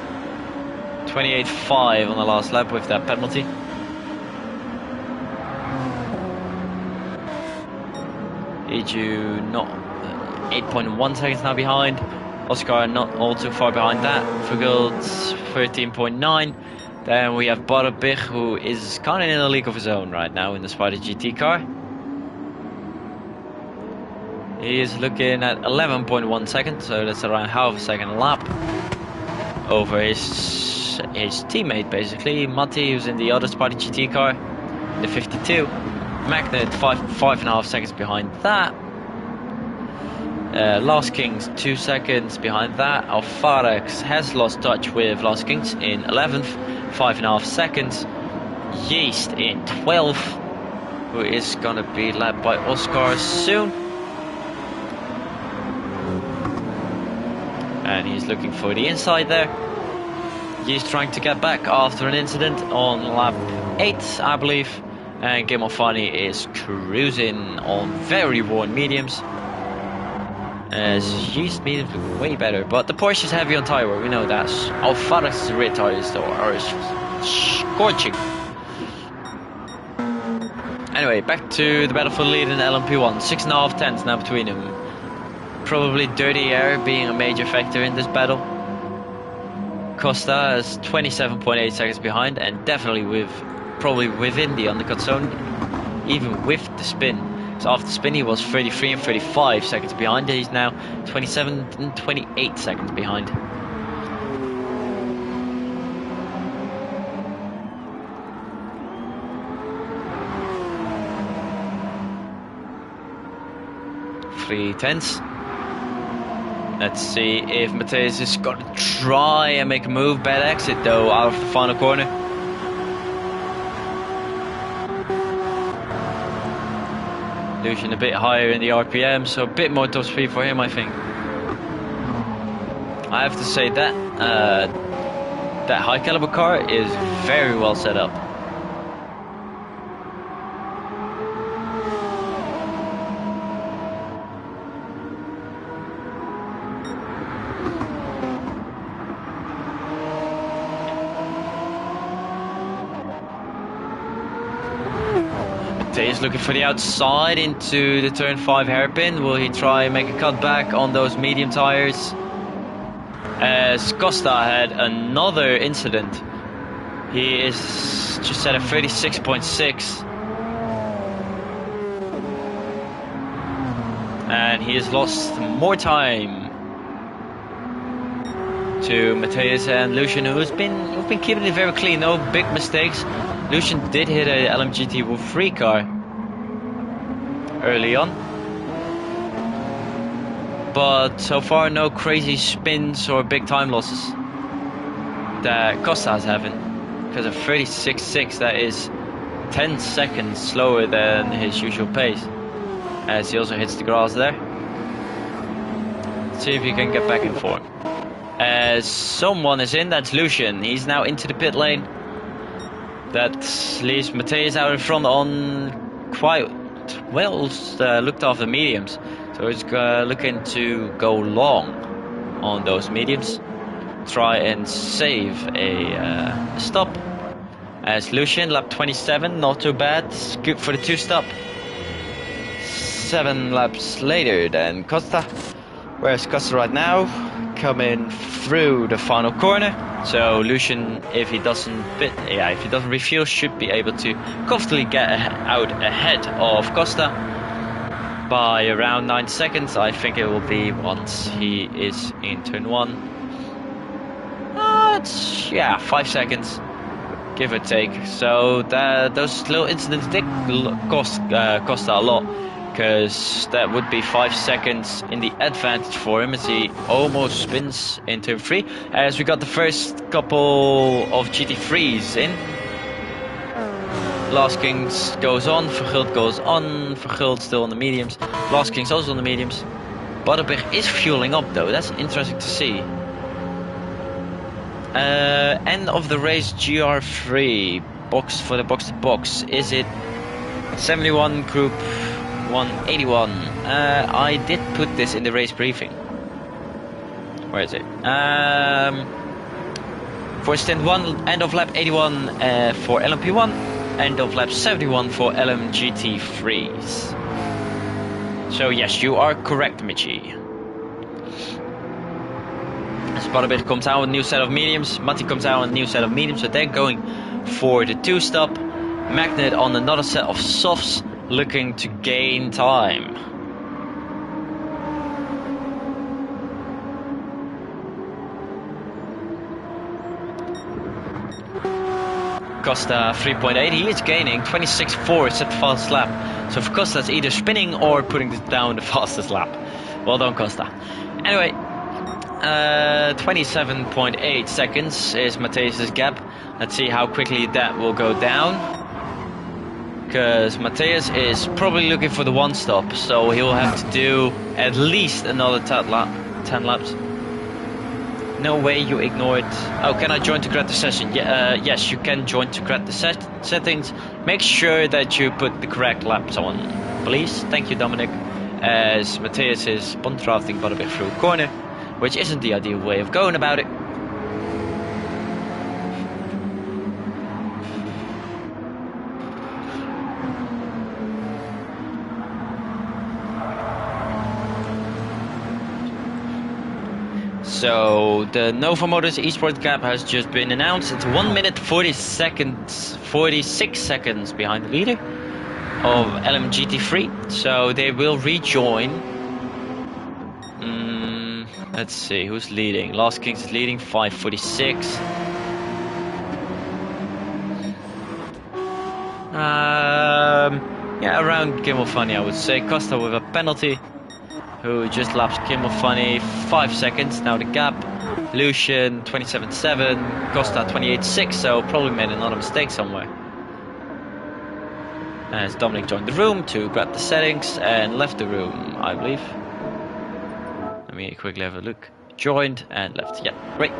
28.5 on the last lap with that penalty. Eju not 8.1 seconds now behind. Oscar not all too far behind that. Verguld 13.9. Then we have Barbich, who is kind of in a league of his own right now in the Spider GT car. He is looking at 11.1 seconds, so that's around half a second lap over his teammate, basically. Matti, who's in the other Spider GT car, the 52. Magnet 5.5 seconds behind that. Last Kings 2 seconds behind that. Alfarix has lost touch with Last Kings in 11th, 5.5 seconds. Yeast in 12th, who is gonna be led by Oscar soon. And he's looking for the inside there. He's trying to get back after an incident on lap 8, I believe. And Gimofani is cruising on very worn mediums. As Yeast mediums look way better. But the Porsche is heavy on tire wear, we know that. Alfarix's rear tires though are scorching. Anyway, back to the battle for the lead in LMP1. 6.5 tenths now between them. Probably dirty air being a major factor in this battle. Costa is 27.8 seconds behind, and definitely probably within the undercut zone, even with the spin. So after the spin he was 33 and 35 seconds behind. He's now 27 and 28 seconds behind. roughly 10s. Let's see if Mateus is going to try and make a move. Bad exit though out of the final corner. Lucian a bit higher in the RPM, so a bit more top speed for him, I think. I have to say that that high caliber car is very well set up. He's looking for the outside into the turn 5 hairpin. Will he try and make a cut back on those medium tires? As Costa had another incident. He is just at a 36.6. And he has lost more time to Mateus and Lucian, who've been keeping it very clean. No big mistakes. Lucian did hit a LMGT Wolf 3 car early on, but so far no crazy spins or big time losses that Costa is having. Because of 36.6, that is 10 seconds slower than his usual pace, as he also hits the grass there. Let's see if he can get back in form. As someone is in, that's Lucian. He's now into the pit lane. That leaves Mateus out in front on quite well looked after mediums. So he's looking to go long on those mediums. Try and save a stop. As Lucian, lap 27, not too bad. Good for the 2-stop. 7 laps later than Costa. Where's Costa right now? Coming through the final corner. So Lucian, if he doesn't refuel, should be able to comfortably get out ahead of Costa by around 9 seconds. I think it will be once he is in turn 1. It's 5 seconds, give or take. So those little incidents did cost Costa a lot, because that would be 5 seconds in the advantage for him as he almost spins in turn 3. As we got the first couple of GT3s in. Last Kings goes on, Verguld goes on, Verguld still on the mediums. Last Kings also on the mediums. Butterberg is fueling up though, that's interesting to see. End of the race GR3, box for the box to box. Is it 71 group 181. I did put this in the race briefing. Where is it? For Stint 1, end of lap 81 for LMP1, end of lap 71 for LMGT3s. So yes, you are correct, Michi. Spadabit comes out with a new set of mediums. Matti comes out with a new set of mediums, so they're going for the 2-stop. Magnet on another set of softs, looking to gain time. Costa 3.8, he is gaining 26.4, it's at the fastest lap. So for Costa, it's either spinning or putting this down the fastest lap. Well done, Costa. Anyway, 27.8 seconds is Mateus's gap. Let's see how quickly that will go down. Because Mateus is probably looking for the 1-stop, so he'll have to do at least another 10 laps. No way you ignored. Oh, can I join to grab the session? Yeah, yes, you can join to grab the settings. Make sure that you put the correct laps on, please. Thank you, Dominic. As Mateus is bunt drafting but a bit through a corner, which isn't the ideal way of going about it. So the Nova Motors eSports gap has just been announced. It's 1 minute 46 seconds behind the leader of LMGT3. So they will rejoin. Let's see who's leading. Last Kings is leading 5:46. Yeah, around Gimmelfunny, I would say. Costa with a penalty. who just lapped Kimmel Funny 5 seconds. Now the gap, Lucian 27.7, Costa 28.6, so probably made another mistake somewhere. As Dominic joined the room to grab the settings and left the room, I believe. Let me quickly have a look. Joined and left. Yeah, great.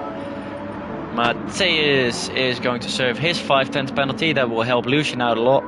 Matthias is going to serve his 5/10 penalty. That will help Lucian out a lot.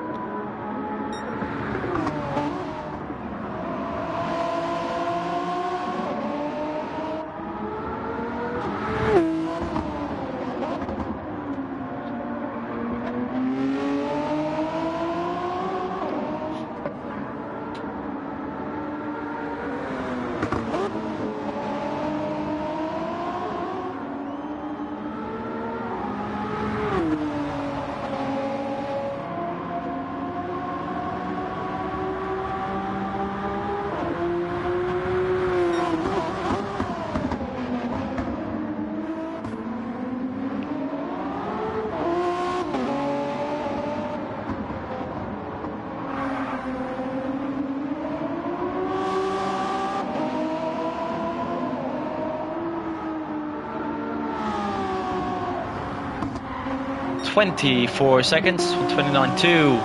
.24 seconds, 29.2,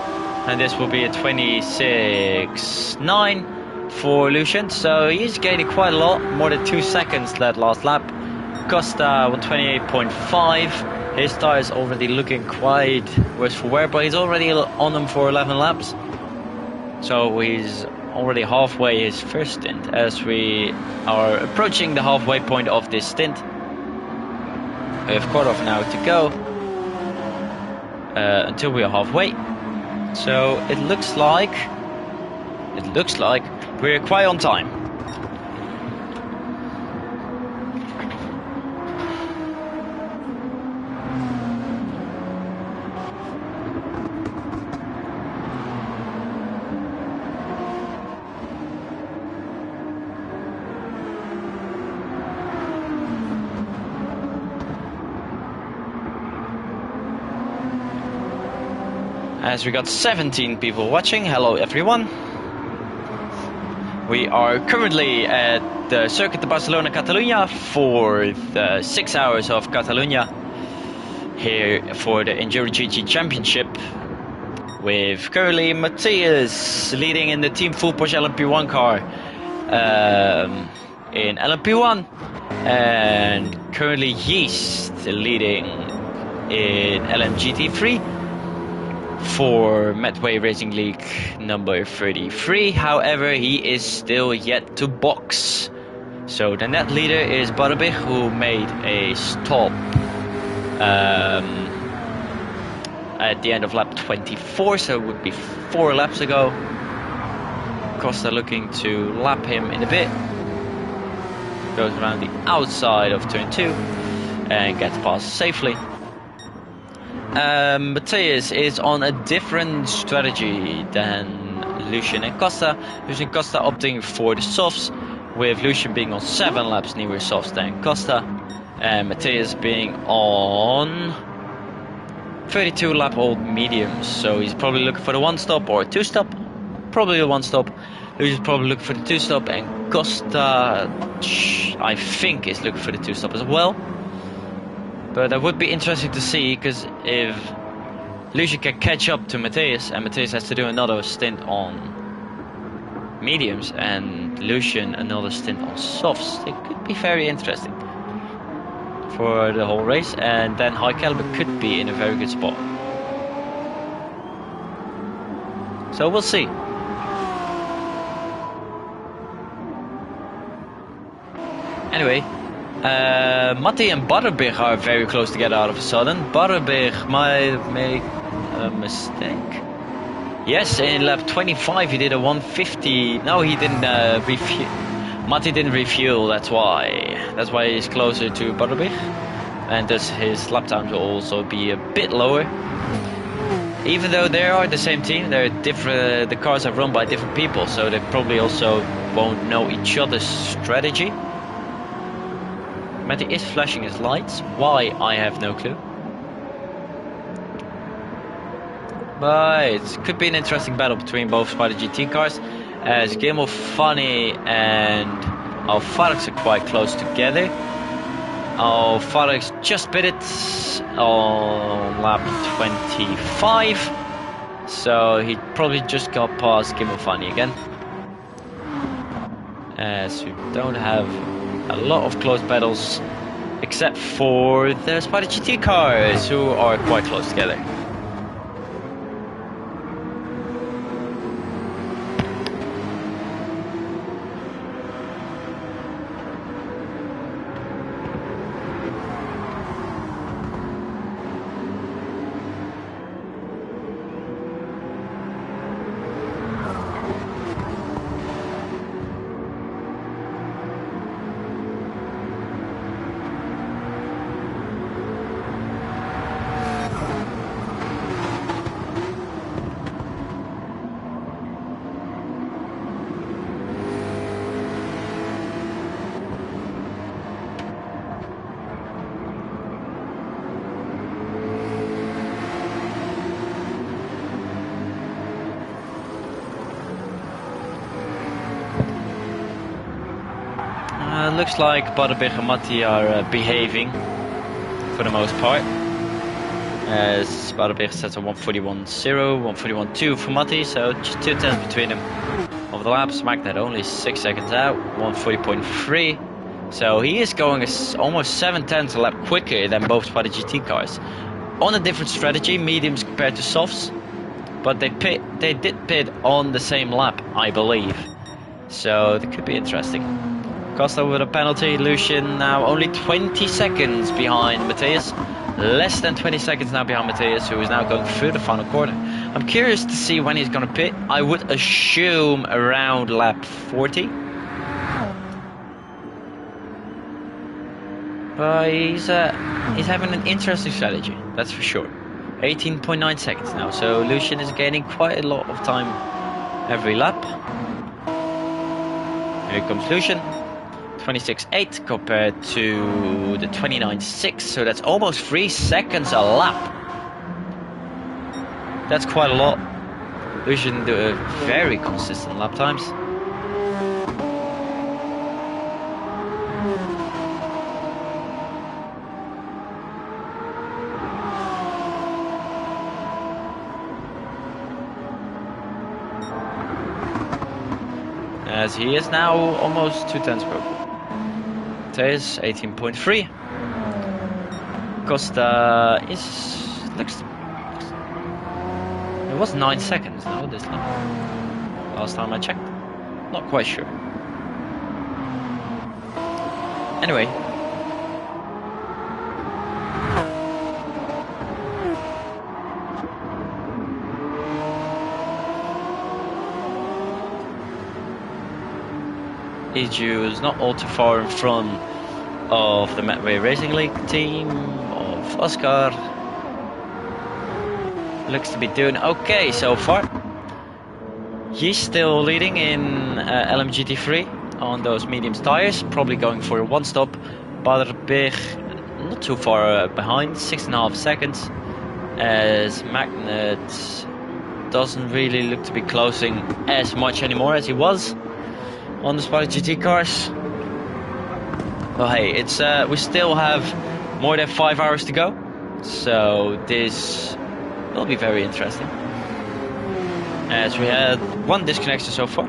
and this will be a 26.9 for Lucian, so he's gaining quite a lot, more than 2 seconds that last lap. Costa 128.5, his tires already looking quite worse for wear, but he's already on them for 11 laps, so he's already halfway his first stint, as we are approaching the halfway point of this stint. We have quarter of an hour to go. Until we are halfway, so it looks like we're quite on time. As we got 17 people watching, hello everyone. We are currently at the Circuit de Barcelona Catalunya for the 6 hours of Catalunya here for the EnduroGT Championship, with currently Matthias leading in the Team Full Porsche LMP1 car in LMP1, and currently Yeast leading in LMGT3 for Medway Racing League number 33. However, he is still yet to box. So the net leader is Barbich, who made a stop at the end of lap 24, so it would be 4 laps ago. Costa looking to lap him in a bit. Goes around the outside of turn 2 and gets past safely. Matthias is on a different strategy than Lucian and Costa. Lucian and Costa opting for the softs, with Lucian being on 7 laps newer softs than Costa, and Matthias being on 32 lap old mediums. So he's probably looking for the 1-stop or 2-stop. Probably the 1-stop. Lucian's probably looking for the 2-stop, and Costa, I think, is looking for the 2-stop as well. But that would be interesting to see, because if Lucian can catch up to Matthias, and Matthias has to do another stint on mediums, and Lucian another stint on softs, it could be very interesting for the whole race, and then High Caliber could be in a very good spot. So we'll see. Anyway, Matti and Butterbig are very close together all of a sudden. Butterbig might make a mistake. Yes, in lap 25 he did a 150. No, he didn't refuel. Matti didn't refuel, that's why. That's why he's closer to Butterbig. And thus his lap times will also be a bit lower. Even though they are the same team, they're different. The cars are run by different people, so they probably also won't know each other's strategy. Matty is flashing his lights. Why, I have no clue. But it could be an interesting battle between both Spider GT cars. as Game of Funny and Alpharix are quite close together. Alpharix just bit it on lap 25, so he probably just got past Game of Funny again. As we don't have a lot of close battles, except for the Spider GT cars, who are quite close together. Looks like Butterbeer and Matti are behaving for the most part. As Butterbeer sets a 141.0, 141.2 for Matti, so just 2 tenths between them. Over the laps, Magnet only 6 seconds out, 140.3. So he is going almost 7 tenths a lap quicker than both Spider GT cars. On a different strategy, mediums compared to softs, but they did pit on the same lap, I believe. So that could be interesting. Costa with a penalty. Lucian now only 20 seconds behind Matthias. Less than 20 seconds now behind Matthias, who is now going through the final corner. I'm curious to see when he's going to pit. I would assume around lap 40. But he's having an interesting strategy, that's for sure. 18.9 seconds now, so Lucian is gaining quite a lot of time every lap. Here comes Lucian. 26.8 compared to the 29.6, so that's almost 3 seconds a lap. That's quite a lot. Lucian do a very consistent lap times. As he is now almost 2 tenths broken. Matthias 18.3. Costa it was 9 seconds now this lap. Last time I checked. Not quite sure. Anyway. Eju is not all too far in front of the Medway Racing League team of Oscar. Looks to be doing okay so far. He's still leading in LMGT3 on those medium tires, probably going for a one stop. Butterbeer not too far behind, 6.5 seconds, as Magnet doesn't really look to be closing as much anymore as he was on the Spider GT cars. Well, hey, it's we still have more than 5 hours to go, so this will be very interesting. As we had one disconnection so far.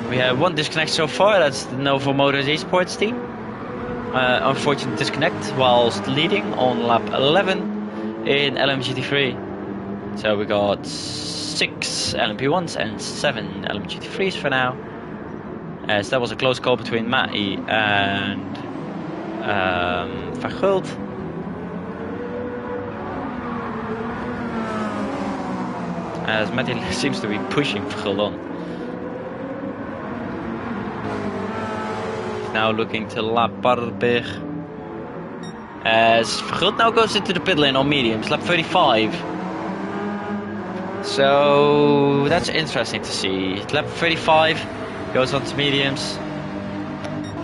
We have one disconnect so far, that's the Novo Motors Esports team. Unfortunate disconnect whilst leading on lap 11 in LMGT3. So we got 6 LMP1s and 7 LMGT3s for now. As that was a close call between Matty and Verguld. As Matty seems to be pushing Verguld on. Now looking to lap Butterbeer. As Verguld now goes into the pit lane on mediums, lap 35. So that's interesting to see. Lap 35 goes on to mediums.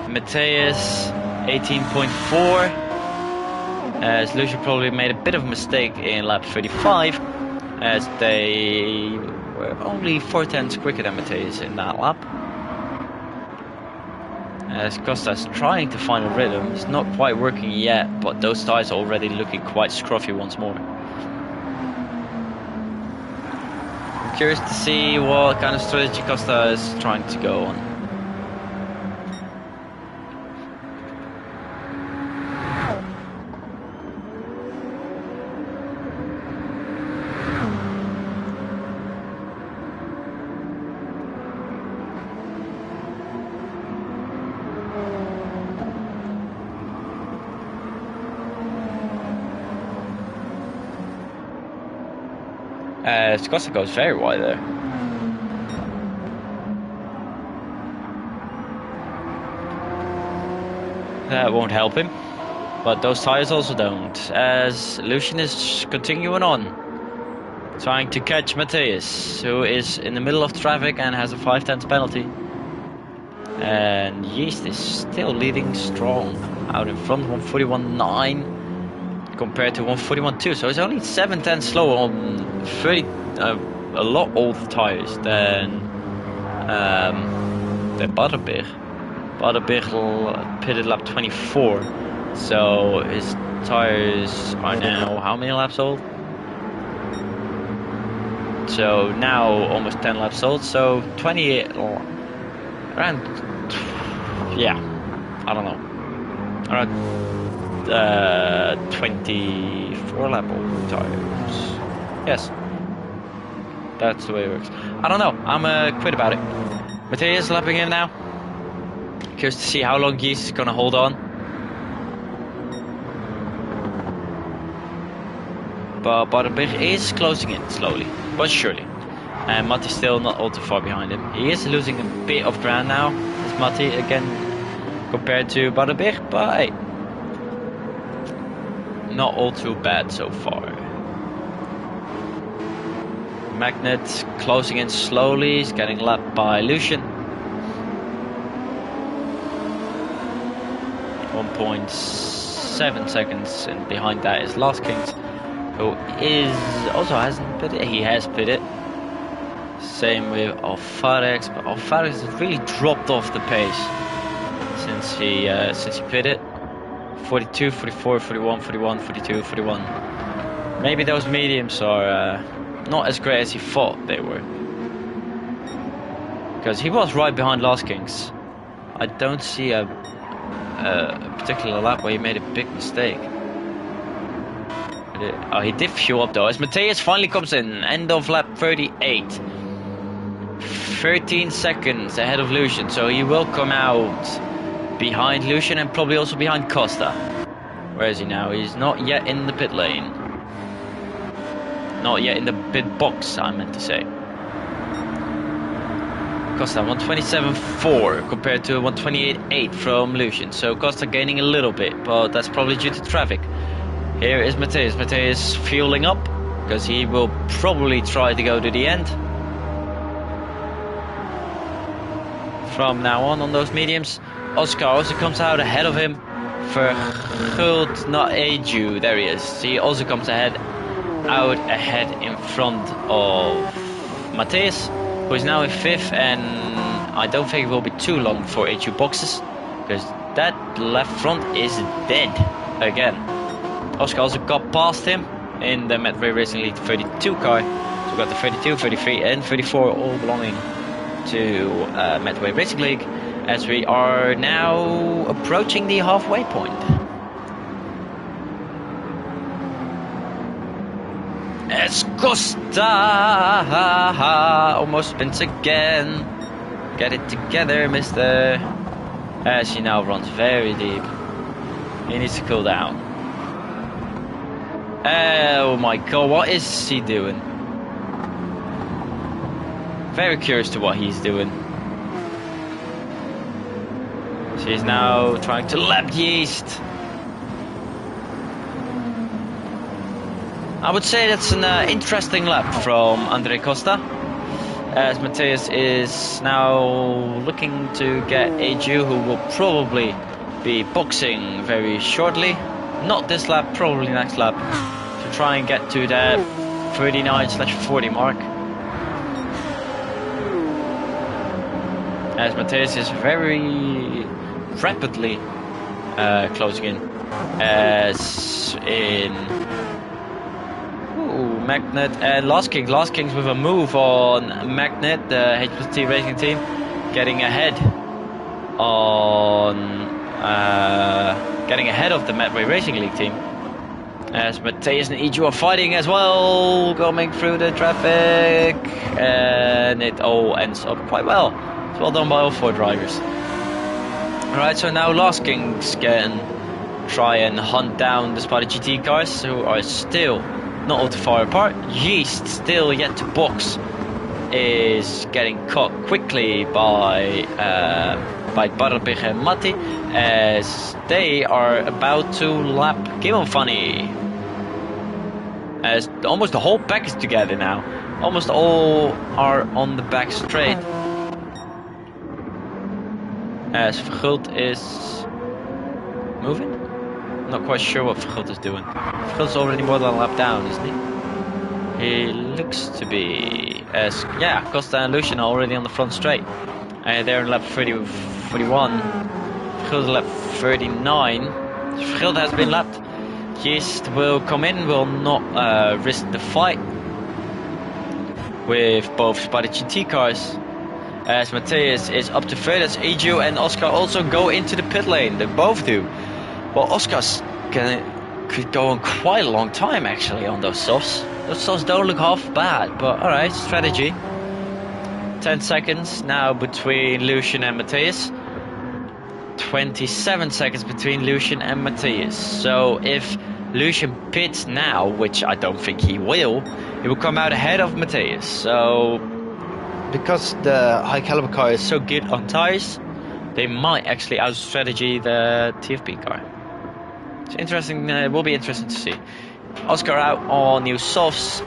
Matthias 18.4. As Lucia probably made a bit of a mistake in lap 35. as they were only 4 tenths quicker than Mateus in that lap. As Costa's trying to find a rhythm, it's not quite working yet, but those tyres are already looking quite scruffy once more. I'm curious to see what kind of strategy Costa is trying to go on. Costa goes very wide there. That won't help him, but those tires also don't, as Lucian is continuing on, trying to catch Mateus, who is in the middle of traffic and has a 5 tenths penalty. And Yeast is still leading strong, out in front, 141.9 compared to 141.2, so it's only 7 tenths slower on 30, a lot older tires than Butterbeer. Butterbeer pitted lap 24, so his tires are now how many laps old? So now almost 10 laps old, so 28, around, yeah, I don't know, around 24 lap old tires. Yes, that's the way it works. I don't know, I'm quit about it. Mateus lapping in now. Curious to see how long Yeast is gonna hold on. But Butterbeer is closing in slowly, but surely. And Matti still not all too far behind him. He is losing a bit of ground now, as Matti again, compared to Butterbeer, but hey, not all too bad so far. Magnet closing in slowly, he's getting lapped by Lucian. 1.7 seconds, and behind that is Last Kings, who is also hasn't pitted. He has pitted. Same with Alfarex, but Alfarex has really dropped off the pace since he pitted. 42, 44, 41, 41, 42, 41. Maybe those mediums are not as great as he thought they were, because he was right behind Last Kings. I don't see a particular lap where he made a big mistake. Oh, he did fuel up though, as Mateus finally comes in, end of lap 38. 13 seconds ahead of Lucian, so he will come out behind Lucian and probably also behind Costa. Where is he now? He's not yet in the pit lane. Not yet in the pit box, I meant to say. Costa 127.4 compared to 128.8 from Lucian, so Costa gaining a little bit, but that's probably due to traffic. Here is Mateus. Mateus fueling up, because he will probably try to go to the end from now on those mediums. Oscar also comes out ahead of him. Verguld, not Eju, there he is. He also comes out ahead in front of Mateus, who is now in 5th, and I don't think it will be too long before Eju boxes, because that left front is dead again. Oscar also got past him in the Medway Racing League 32 car. So we got the 32, 33 and 34 all belonging to Medway Racing League, as we are now approaching the halfway point. As Costa almost spins again. Get it together, mister. As he now runs very deep. He needs to cool down. Oh my god, what is he doing? Very curious to what he's doing. So he's now trying to lap Yeast. I would say that's an interesting lap from Andre Costa, as Mateus is now looking to get Eju, who will probably be boxing very shortly. Not this lap, probably next lap, to try and get to that 39/40 mark. As Matthias is very rapidly closing in. As in Magnet and Lost Kings. Lost Kings with a move on Magnet, the HPT racing team, getting ahead of the Medway Racing League team. As Matthias and Eju are fighting as well, going through the traffic, and it all ends up quite well. It's well done by all 4 drivers. Alright, so now Lost Kings can try and hunt down the Spider GT cars, who are still not all too far apart. Yeast, still yet to box, is getting caught quickly by Barabig and Matti, as they are about to lap Gibbon Funny. As almost the whole pack is together now. Almost all are on the back straight. As Vergult is moving? Not quite sure what Vergult is doing. Vergult's already more than a lap down, isn't he? He looks to be. As yeah, Costa and Lucian are already on the front straight. They're in lap 41. Vergult lap 39. Vergult has been lapped. Yeast will come in, will not risk the fight with both Spider GT cars. As Matthias is up to third, as Eju and Oscar also go into the pit lane. They both do. Well, Oscar's could go on quite a long time actually on those softs. Those softs don't look half bad, but alright, strategy. 10 seconds now between Lucian and Matthias. 27 seconds between Lucian and Matthias. So if Lucian pits now, which I don't think he will come out ahead of Matthias. So because the high caliber car is so good on tires, they might actually out-strategy the TFP car. It's interesting. It will be interesting to see. Oscar out on new softs.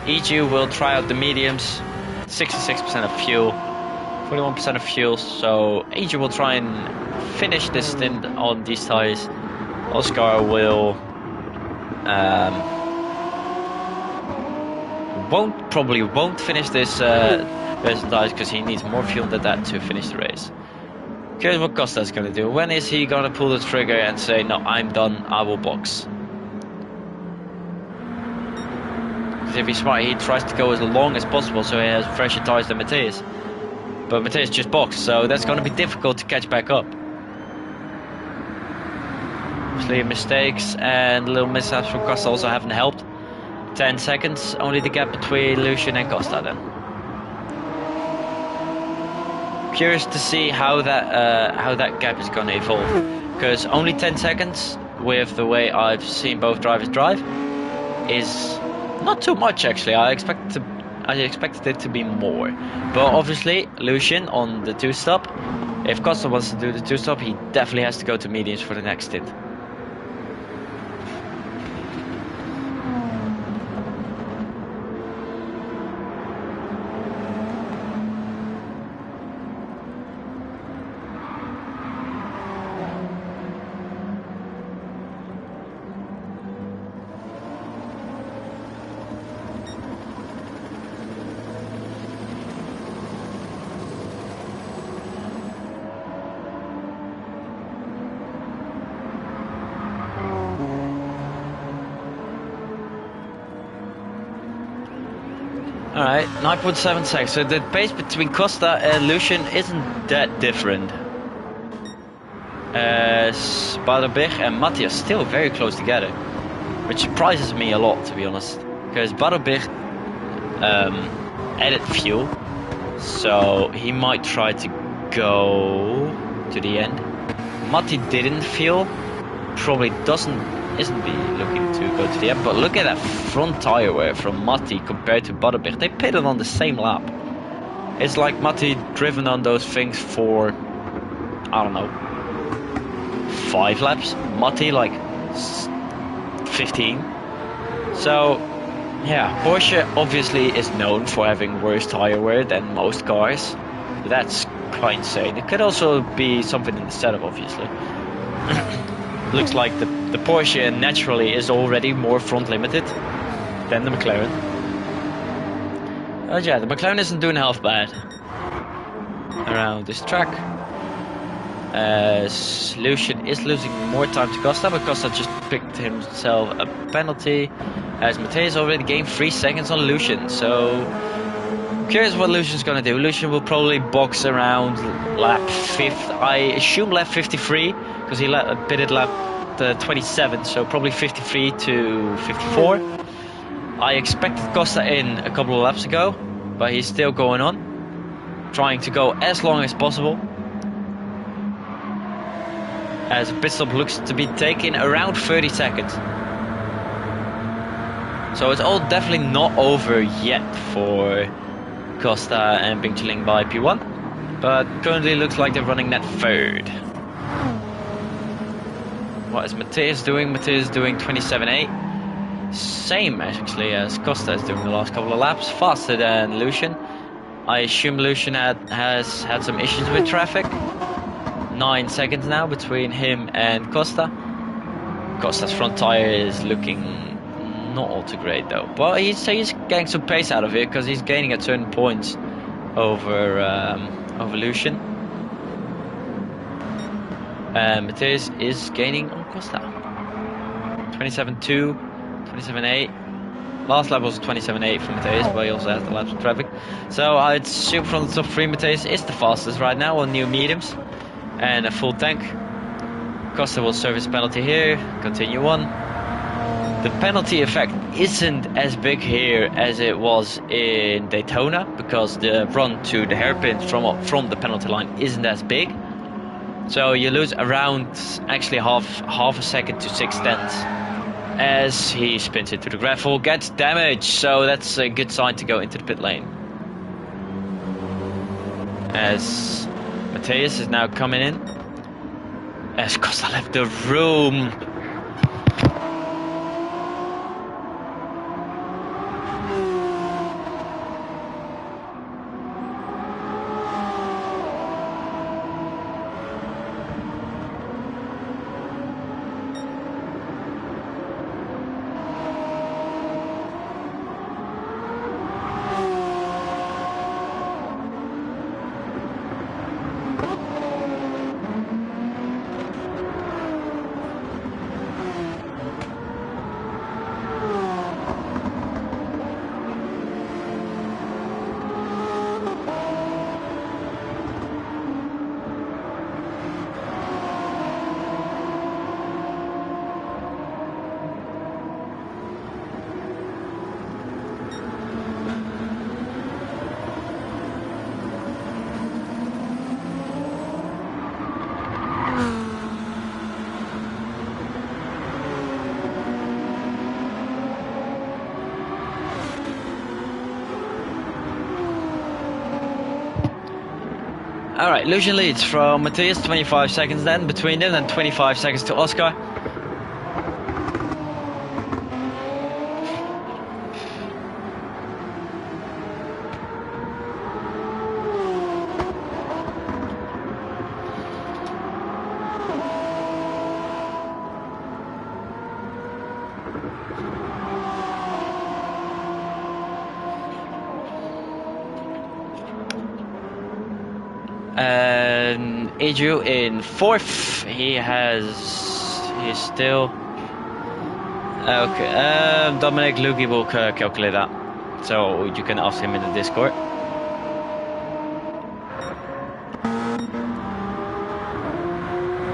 Eju will try out the mediums. 66% of fuel, 41% of fuel. So Eju will try and finish this stint on these tires. Oscar will probably won't finish this race on tires because he needs more fuel than that to finish the race. Curious what Costa's going to do. When is he going to pull the trigger and say, no, I'm done, I will box? Because if he's smart, he tries to go as long as possible so he has fresher tires than Matthias. But Matthias just boxed, so that's going to be difficult to catch back up. Obviously mistakes and little mishaps from Costa also haven't helped. 10 seconds, only the gap between Lucian and Costa then. Curious to see how that gap is going to evolve, because only 10 seconds with the way I've seen both drivers drive is not too much actually. I expected it to be more, but obviously Lucian on the 2-stop. If Costa wants to do the 2-stop, he definitely has to go to mediums for the next stint. Alright, 9.7 seconds. So the pace between Costa and Lucian isn't that different. As Barabig and Matti are still very close together, which surprises me a lot, to be honest. Because Barabig added fuel, so he might try to go to the end. Matti didn't fuel, probably isn't looking to go to the end, but look at that front tire wear from Matti compared to Barabig. They pitted on the same lap. It's like Matti driven on those things for, I don't know, 5 laps. Matti like 15. So yeah, Porsche obviously is known for having worse tire wear than most cars. That's quite insane. It could also be something in the setup, obviously. Looks like the Porsche naturally is already more front limited, then the McLaren. Oh yeah, the McLaren isn't doing half bad around this track. As Lucian is losing more time to Costa, but Costa just picked himself a penalty. As Matthias already gained 3 seconds on Lucian, so I'm curious what Lucian's gonna do. Lucian will probably box around lap 5th. I assume lap 53 because he pitted lap 27, so probably 53 to 54. I expected Costa in a couple of laps ago, but he's still going on, trying to go as long as possible. As a pit stop looks to be taking around 30 seconds. So it's all definitely not over yet for Costa and Bing Chiling by P1. But currently looks like they're running that third. What is Matthias doing? Matthias is doing 27.8. Same actually as Costa is doing the last couple of laps. Faster than Lucian. I assume Lucian has had some issues with traffic. 9 seconds now between him and Costa. Costa's front tire is looking not all too great though, but he's getting some pace out of it because he's gaining at certain points over Lucian. And Matthias is gaining on Costa. 27.2, 27.8. Last lap was 27.8 for Matthias, but he also has the laps of traffic. So I'd assume from the top 3 Matthias is the fastest right now on new mediums. And a full tank. Costa will serve his penalty here, continue on. The penalty effect isn't as big here as it was in Daytona, because the run to the hairpin from the penalty line isn't as big. So you lose around actually half a second to 6/10 as he spins into the gravel, gets damaged, so that's a good sign to go into the pit lane. As Matthias is now coming in. As Costa left the room. Alright, Lucian leads from Matthias, 25 seconds then between them, and 25 seconds to Oscar. And Edu in 4th. He's still okay. Dominic Lugi will calculate that, so you can ask him in the Discord.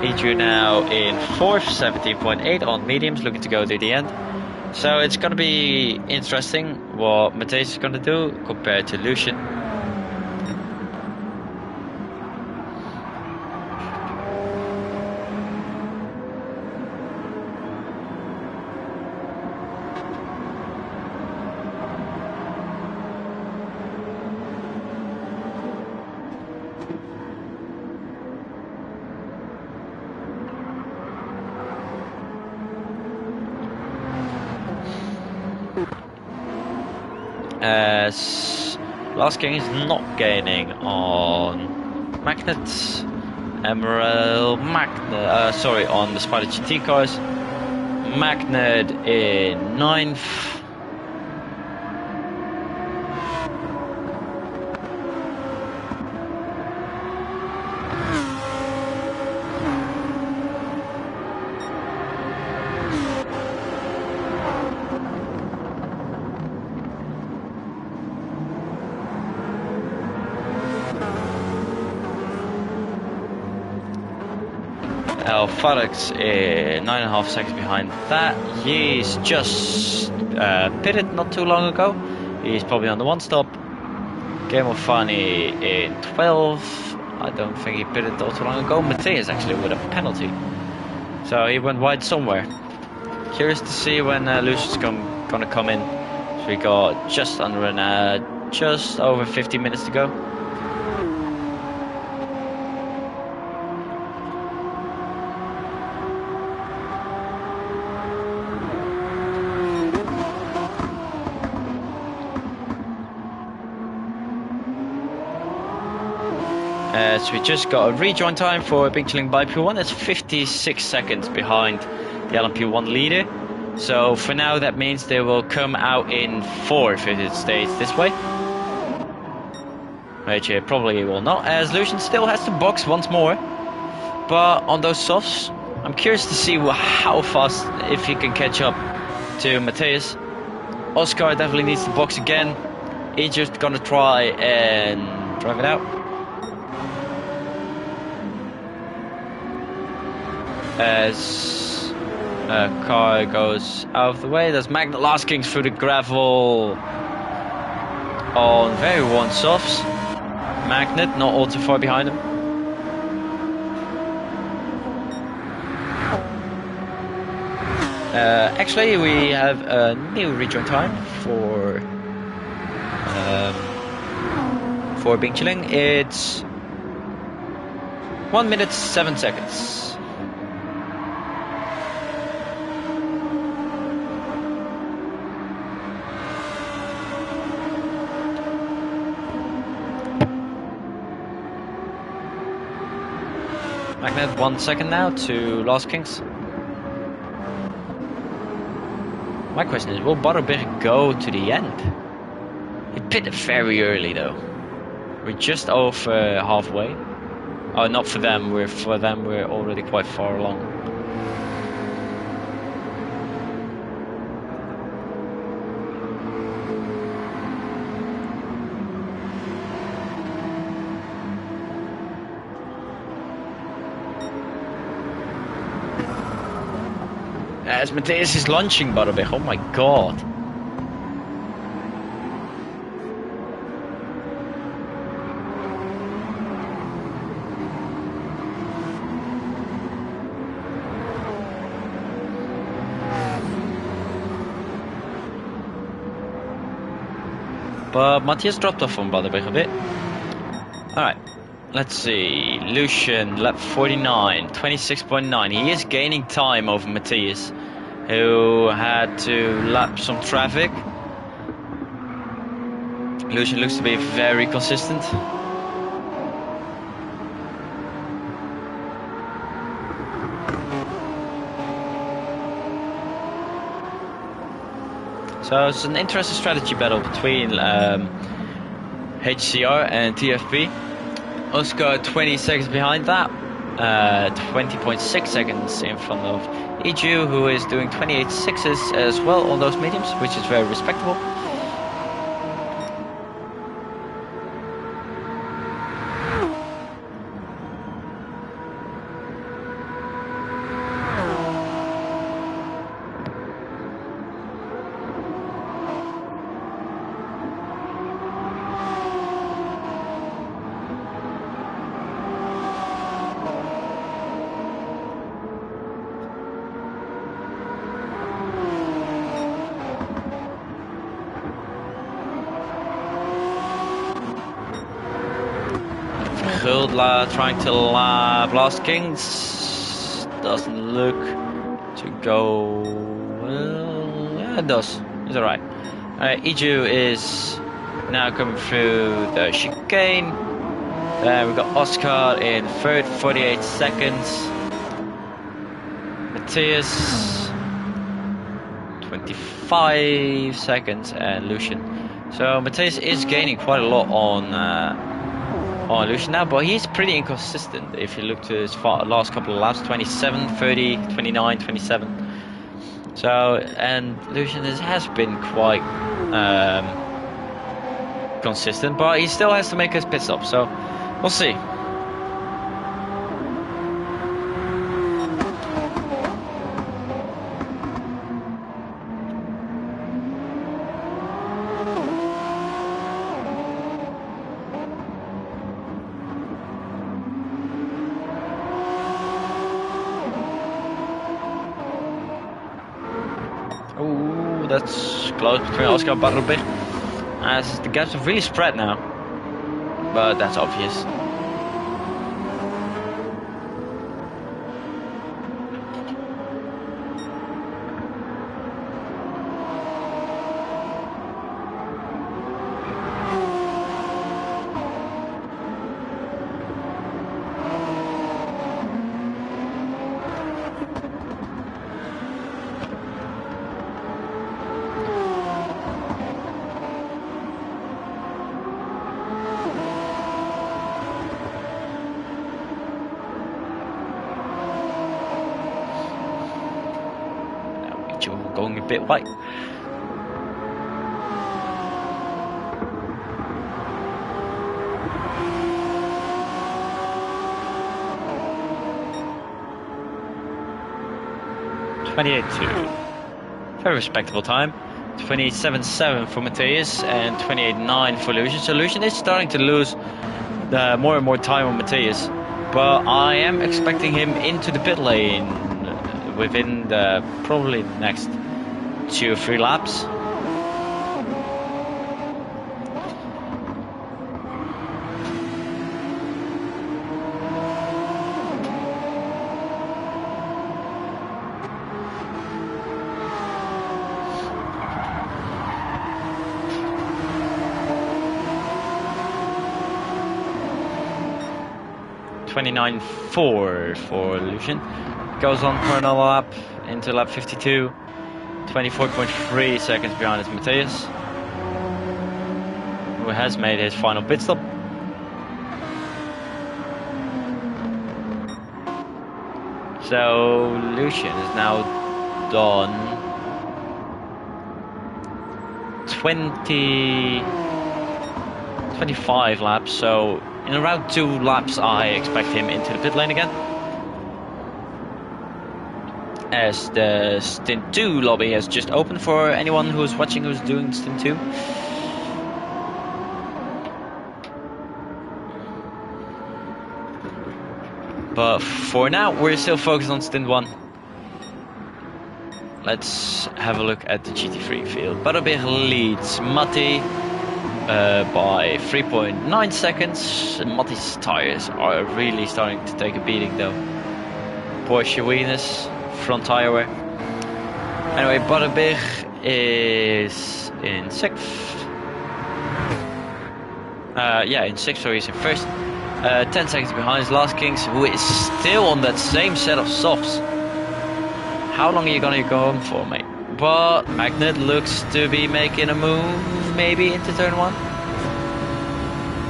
Edu now in 4th, 17.8 on mediums, looking to go to the end. So it's gonna be interesting what Matthias is gonna do compared to Lucian. As Last King is not gaining on Magnet, Emerald, on the Spider GT cars. Magnet in 9th, Farouk's 9.5 seconds behind that. He's just pitted not too long ago. He's probably on the one stop. Game of Funny in 12. I don't think he pitted not too long ago. Matthias actually with a penalty. So he went wide somewhere. Curious to see when Lucian's gonna come in. So we got just over 50 minutes to go. So we just got a rejoin time for Big Chilling by P1. That's 56 seconds behind the LMP1 leader. So for now that means they will come out in 4th if it stays this way. Which it probably will not, as Lucian still has to box once more. But on those softs, I'm curious to see how fast, if he can catch up to Matthias. Oscar definitely needs to box again. He's just gonna try and drive it out. As a car goes out of the way, there's Magnet Last Kings through the gravel on very worn softs. Magnet not all too far behind him. Actually, we have a new rejoin time for Big Chilling. It's 1 minute 7 seconds. Magnet 1 second now to Last Kings. My question is, will Butterberg go to the end? He pitted very early though. We're just over halfway. Oh, not for them. For them we're already quite far along. As Matthias is launching Butterbeck, oh my god. But Matthias dropped off on Butterbeck a bit. Alright, let's see. Lucian, lap 49, 26.9. He is gaining time over Matthias, who had to lap some traffic. Lucian looks to be very consistent. So it's an interesting strategy battle between HCR and TFP. Oscar 20 seconds behind that, 20.6 seconds in front of Edu, who is doing 28 sixes as well on those mediums, which is very respectable. Trying to Blast Kings doesn't look to go well. Yeah, it does. It's alright. Alright, Eju is now coming through the chicane. Then we've got Oscar in third, 48 seconds. Matthias 25 seconds, and Lucian. So Matthias is gaining quite a lot on Lucian now, but he's pretty inconsistent if you look to his last couple of laps. 27, 30, 29, 27. So, and Lucian has been quite consistent, but he still has to make his pit stop, so we'll see. that's close between Oscar and Barrelbig. As the gaps have really spread now. But that's obvious. Going a bit white. .28.2. Very respectable time. 28.77 for Matthias and 28.9 for Lucian. So Lucian is starting to lose more and more time on Matthias. But I am expecting him into the pit lane within the probably next 2 or 3 laps. .29.4 for Lucian. Goes on for another lap into lap 52. 24.3 seconds behind is Matthias, who has made his final pit stop. So Lucian is now done 25 laps, so in around 2 laps I expect him into the pit lane again. As the Stint 2 lobby has just opened for anyone who's watching who's doing Stint 2. But for now, we're still focused on Stint 1. Let's have a look at the GT3 field. Barrelbig leads Matti by 3.9 seconds. Matti's tires are really starting to take a beating though. Porsche Venus. Front tire wear. Anyway, Barrelbig is in 6th. In 6th, so he's in 1st. 10 seconds behind is Last Kings, who is still on that same set of softs. How long are you gonna go on for, mate? But Magnet looks to be making a move, maybe into turn 1.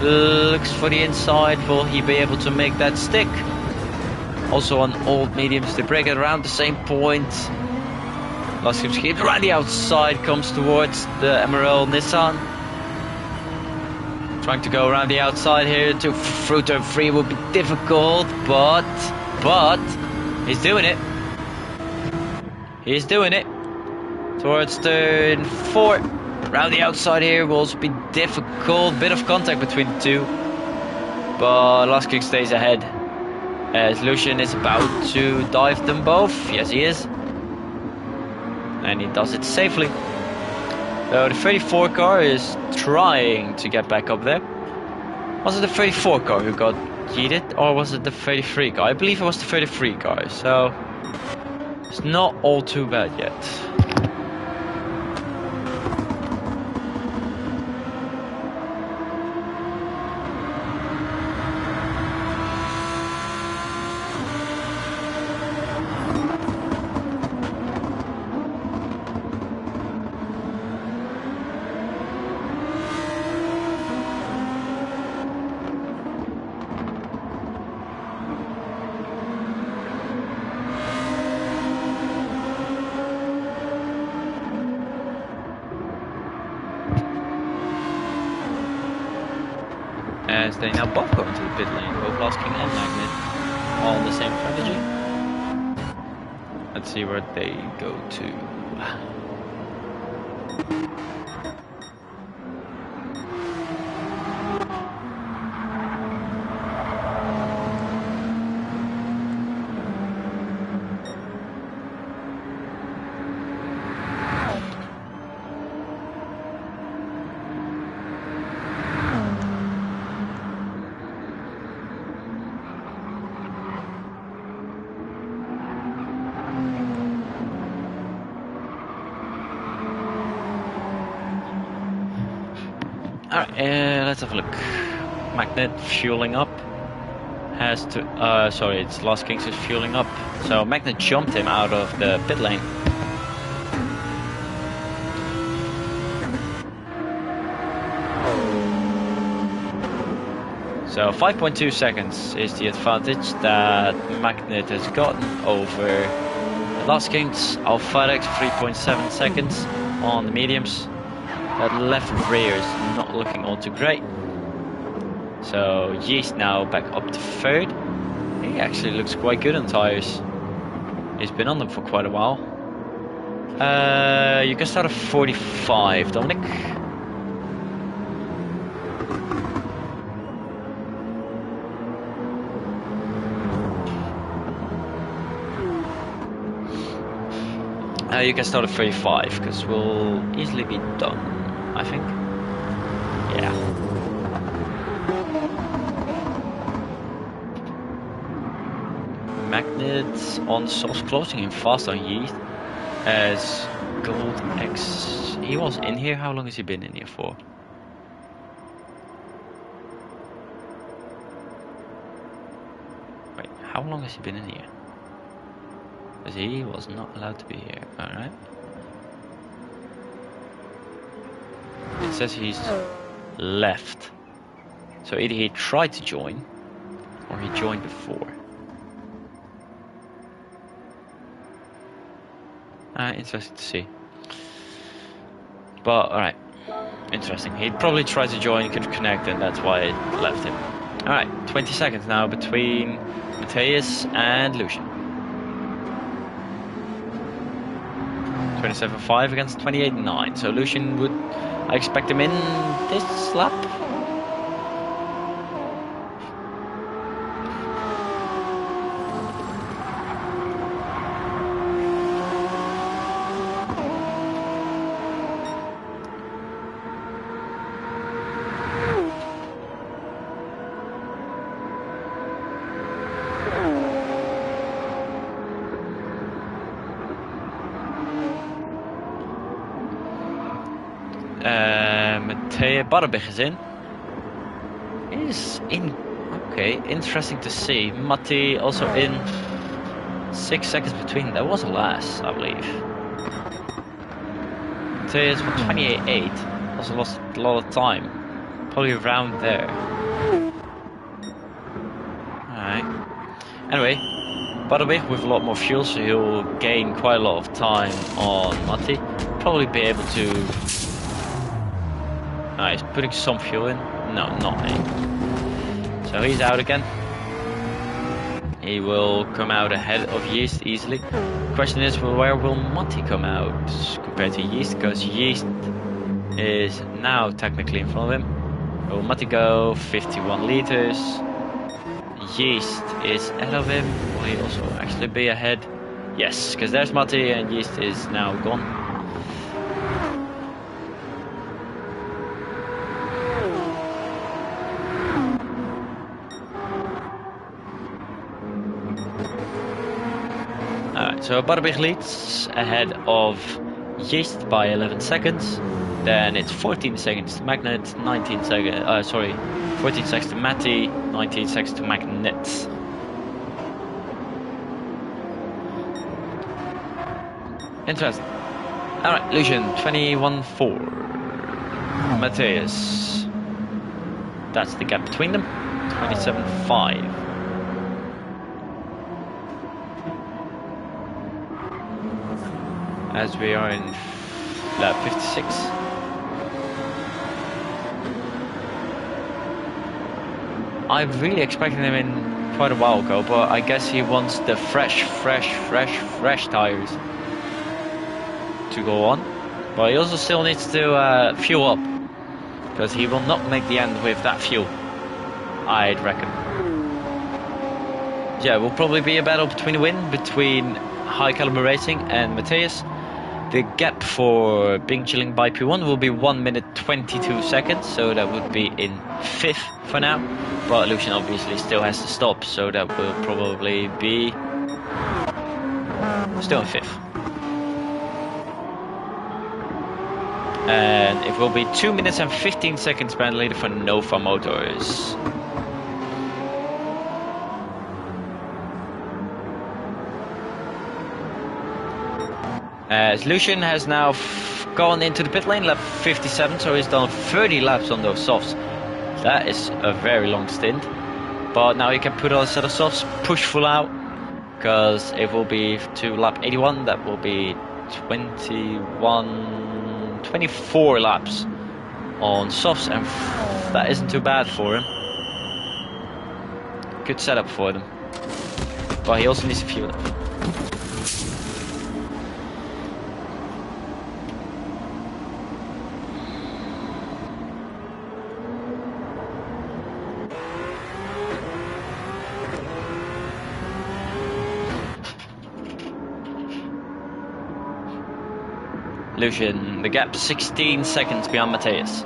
Looks for the inside. Will he be able to make that stick? Also on old mediums, they break it around the same point. Last Kings keeps around the outside, comes towards the Emerald Nissan. Trying to go around the outside here to through turn 3 will be difficult, but he's doing it. He's doing it. Towards turn 4. Around the outside here will also be difficult. Bit of contact between the two. But Last King stays ahead. As Lucian is about to dive them both. Yes, he is. And he does it safely. So the 34 car is trying to get back up there. Was it the 34 car who got yeeted? Or was it the 33 car? I believe it was the 33 car. So it's not all too bad yet. As they now both go into the pit lane, both Last King and Magnet, all on the same strategy. Let's see where they go to. let's have a look. Magnet fueling up. Has to, sorry, it's Lost Kings is fueling up. So Magnet jumped him out of the pit lane. So 5.2 seconds is the advantage that Magnet has gotten over Lost Kings. Alpharex 3.7 seconds on the mediums. That left rear is not looking all too great. So Yeast now back up to third. He actually looks quite good on tires. He's been on them for quite a while. You can start at 45, Dominic. You can start at 35 because we'll easily be done, I think. Yeah. Magnets on soft closing him fast on Yeast as Gold X. He was in here. How long has he been in here for? Wait, how long has he been in here? Because he was not allowed to be here. Alright. It says he's left. So either he tried to join or he joined before. Interesting to see. But alright. Interesting. He probably tried to join, couldn't connect, and that's why it left him. Alright, 20 seconds now between Matthias and Lucian. 27.5 against 28.9. So Lucian would, I expect him in this lap. Barbig is in. Is in. Okay, interesting to see. Matti also in. 6 seconds between. That was a last, I believe. Matthias for 28.8. Also lost a lot of time. Probably around there. Alright. Anyway, Barbig with a lot more fuel, so he'll gain quite a lot of time on Matti. Probably be able to. He's putting some fuel in. No, not any. So he's out again. He will come out ahead of Yeast easily. Question is, well, where will Matti come out compared to Yeast? Because Yeast is now technically in front of him. Will Matti go 51 liters? Yeast is ahead of him. Will he also actually be ahead? Yes, because there's Matti and Yeast is now gone. So Barbig leads ahead of Yeast by 11 seconds. Then it's 14 seconds to Magnet, 19 seconds. 14 seconds to Matti, 19 seconds to Magnet. Interesting. All right, Lucian, 21.4. Matthias. That's the gap between them. 27.5. As we are in lap 56. I really expected him in quite a while ago, but I guess he wants the fresh tires to go on. But he also still needs to fuel up, because he will not make the end with that fuel, I'd reckon. Yeah, it will probably be a battle between High Caliber Racing and Matthias. The gap for Bing Chilling by P1 will be 1 minute 22 seconds, so that would be in 5th for now. But Lucian obviously still has to stop, so that will probably be still in 5th. And it will be 2 minutes and 15 seconds penalty leader for Nova Motors. As Lucian has now gone into the pit lane, lap 57, so he's done 30 laps on those softs. That is a very long stint. But now he can put on a set of softs, push full out, because it will be to lap 81, that will be 24 laps on softs, and that isn't too bad for him. Good setup for them. But he also needs to fuel them. Lucian, the gap 16 seconds behind Matthias.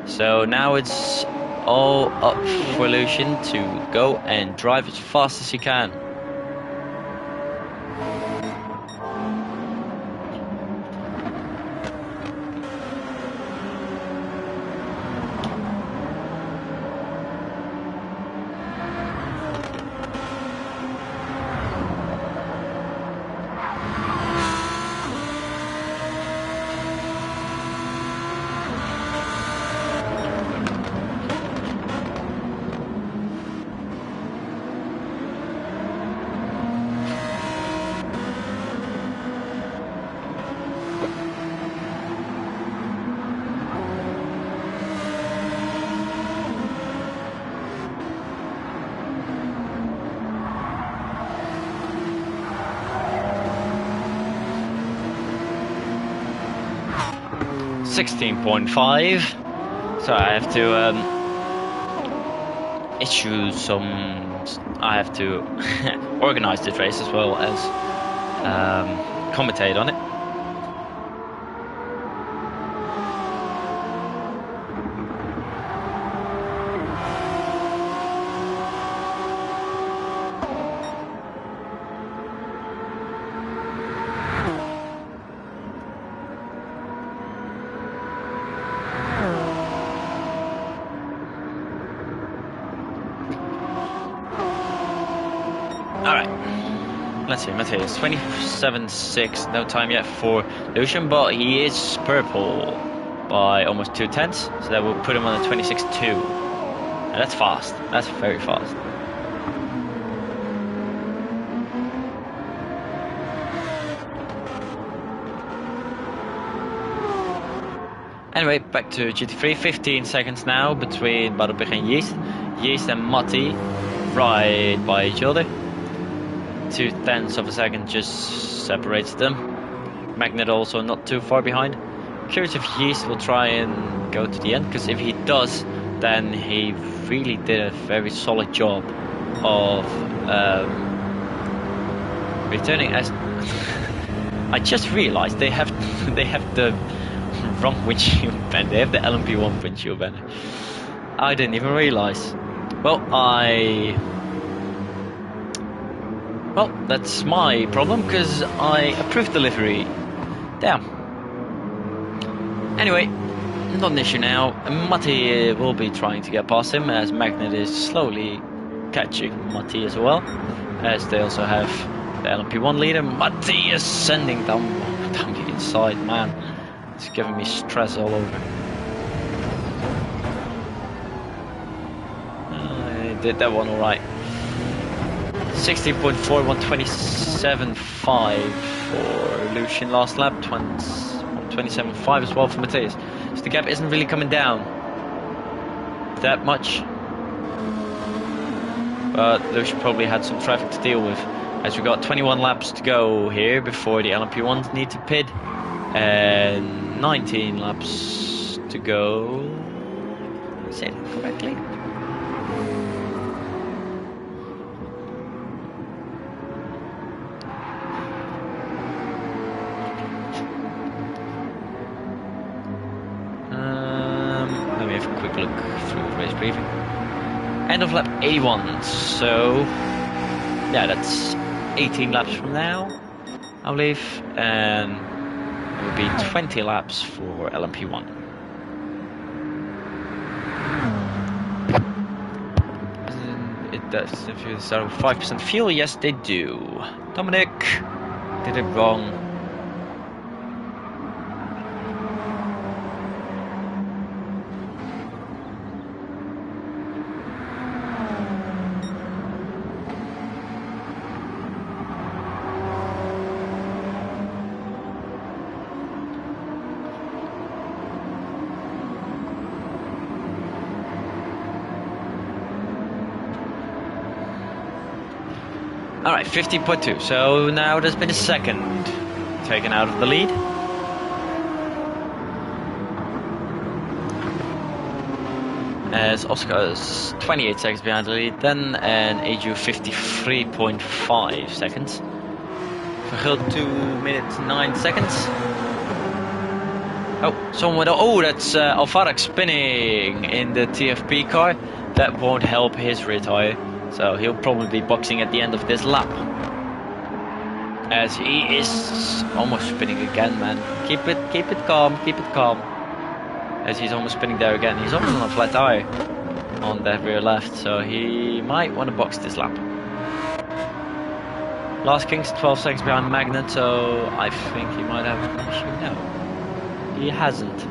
So now it's all up for Lucian to go and drive as fast as he can. .5, so I have to issue some. I have to organize this race as well as commentate on it. Let's see, Matthias, 27.6, no time yet for Lucian, but he is purple by almost 2/10, so that will put him on a 26.2. And that's fast, that's very fast. Anyway, back to GT3, 15 seconds now between Badopig and Yeast. Yeast and Matti right by each other. 0.2 of a second just separates them. Magnet also not too far behind. Curious if Yeast will try and go to the end, because if he does, then he really did a very solid job of returning. As I just realized they have the wrong windshield bend. They have the LMP1 windshield bend. I didn't even realize. Well, that's my problem, because I approved the livery. Damn. Anyway, not an issue now. Matti will be trying to get past him, as Magnet is slowly catching Matti as well, as they also have the LMP1 leader. Matti is sending down the inside, man. It's giving me stress all over. I did that one alright. 16.4, 127.5 for Lucian last lap, 127.5 as well for Matthias. So the gap isn't really coming down that much. But Lucian probably had some traffic to deal with, as we got 21 laps to go here before the LMP1s need to pit, and 19 laps to go. Say that correctly? Let me have a quick look through the race briefing. End of lap 81, so yeah, that's 18 laps from now, I believe, and It will be 20 laps for LMP1. It does. If you start with 5% fuel, yes, they do. Dominic did it wrong. Alright, 15.2. So now there's been a second taken out of the lead. As Oscar is 28 seconds behind the lead, then and Eju 53.5 seconds. Verguld 2 minutes 9 seconds. Oh, someone went. Oh, that's Alvarak spinning in the TFP car. That won't help his retire. So he'll probably be boxing at the end of this lap. As he is almost spinning again, man. Keep it calm, keep it calm. As he's almost spinning there again. He's almost on a flat tire on that rear left, so he might want to box this lap. Last King's 12 seconds behind Magnet, so I think he might have an issue. No, he hasn't.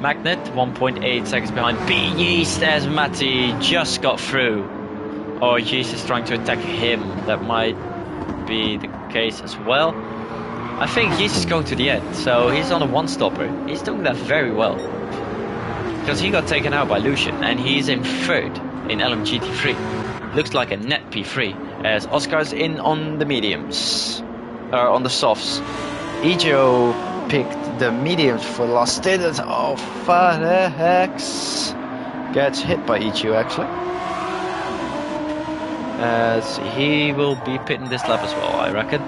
Magnet 1.8 seconds behind B Yeast as Matty just got through. Or Yeast is trying to attack him. That might be the case as well. I think Yeast is going to the end, so he's on a one-stopper. He's doing that very well. Because he got taken out by Lucian, and he's in third in LMGT3. Looks like a net P3, as Oscar's in on the mediums. Or on the softs. Ejo picked the mediums for the last stint. Oh, Farex gets hit by Ejo, actually. As he will be pitting this lap as well, I reckon.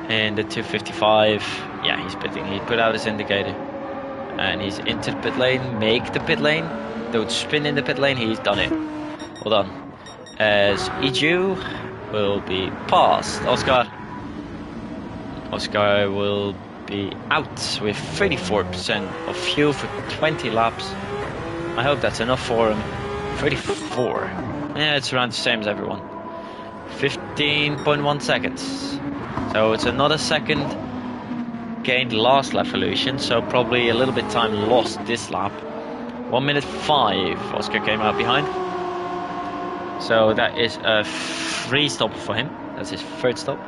And the 255, yeah, he's pitting. He put out his indicator. And he's into the pit lane. Make the pit lane. Don't spin in the pit lane. He's done it. Well done. As Eju will be past Oscar. Oscar will be out with 34% of fuel for 20 laps. I hope that's enough for him. 34. Yeah, it's around the same as everyone. 15.1 seconds. So it's another second gained last lap for Lucian, so probably a little bit time lost this lap. 1 minute 5. Oscar came out behind. So that is a free stop for him. That's his third stop.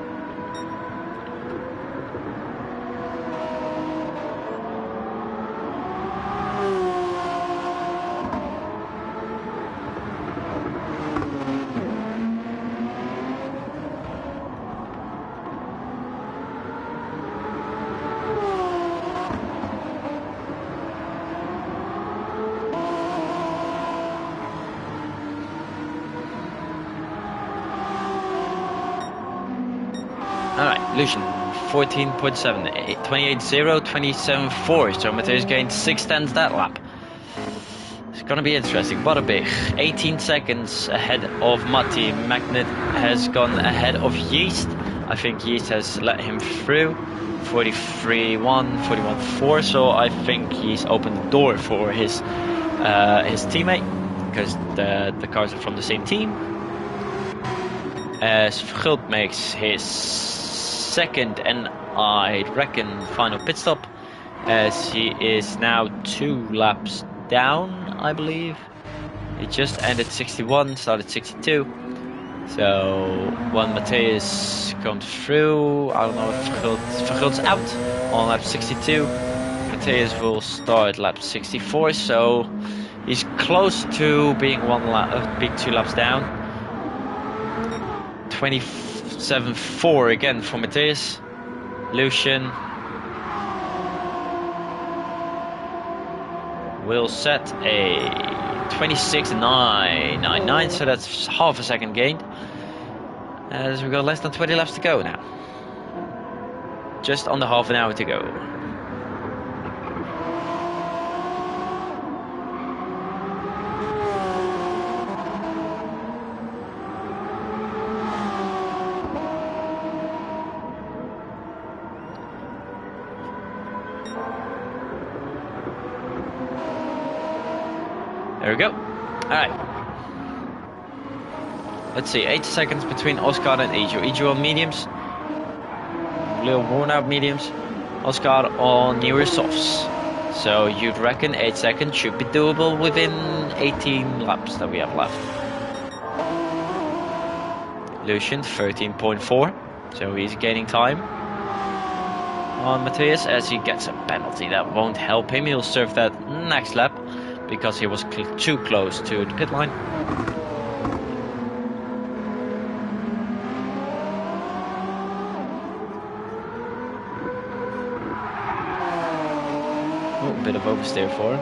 Alright, Lucian, 14.7, 28.0, 27.4, so Mateus gained 6 tenths that lap. It's gonna be interesting, big. 18 seconds ahead of Matti. Magnet has gone ahead of Yeast. I think Yeast has let him through. 43.1, 41.4, so I think he's opened the door for his teammate, because the cars are from the same team. As Verguld makes his second and I reckon final pit stop, as he is now 2 laps down, I believe. It just ended 61, started 62. So when Mateus comes through, I don't know if Verguld's out on lap 62. Mateus will start lap 64, so he's close to being 2 laps down. 27.4 again for Mateus. Lucian will set a 26.999, so that's half a second gained. As we've got less than 20 laps to go now. Just under half an hour to go. There we go. Alright. Let's see, 8 seconds between Oscar and Ejo. Ejo on mediums. Little worn out mediums. Oscar on newer softs. So you'd reckon 8 seconds should be doable within 18 laps that we have left. Lucian 13.4. So he's gaining time on Matthias as he gets a penalty. That won't help him. He'll serve that next lap because he was too close to the pit line. Oh, a bit of oversteer for him.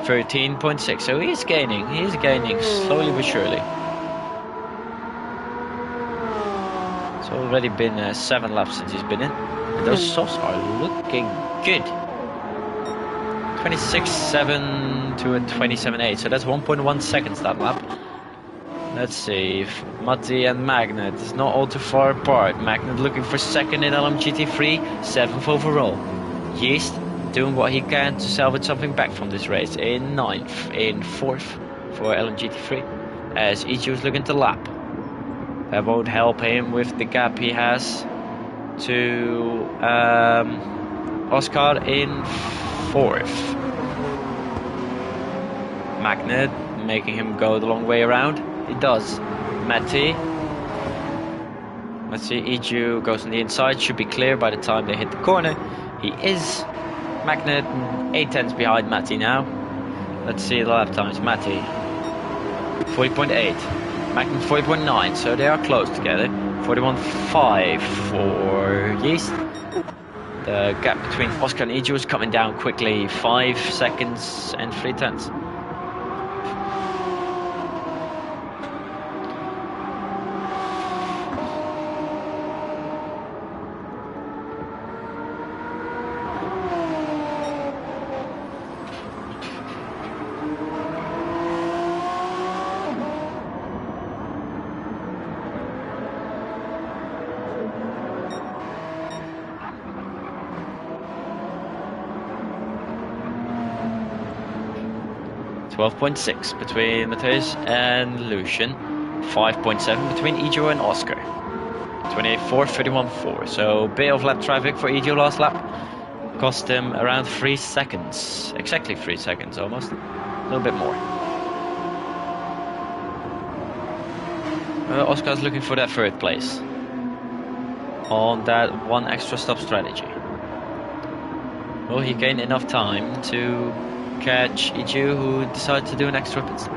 13.6. So he's gaining slowly but surely. It's already been 7 laps since he's been in. And those softs are looking good. 26.7 to a 27.8. So that's 1.1 seconds that lap. Let's see if Matti and Magnet is not all too far apart. Magnet looking for second in LMGT3, 7th overall. Yeast doing what he can to salvage something back from this race in 9th, in 4th for LMGT3. As Ichigo is looking to lap. That won't help him with the gap he has to Oscar in 4th. Magnet making him go the long way around. He does. Matti. Let's see, Ichigo goes on the inside. Should be clear by the time they hit the corner. He is. Magnet 8 tenths behind Matti now. Let's see the lap times. Matti 40.8. Magnet 40.9, so they are close together. 41.5 for Yeast. The gap between Oscar and Ichigo is coming down quickly. 5 seconds and 3 tenths. .6 between Matthias and Lucian. 5.7 between Ichigo and Oscar. 28.4, 31.4. So bit of lap traffic for Ichigo last lap. Cost him around 3 seconds. Exactly 3 seconds almost. A little bit more. Oscar's looking for that 3rd place. On that 1 extra stop strategy. Will he gain enough time to catch Ichigo, who decided to do an extra pit stop?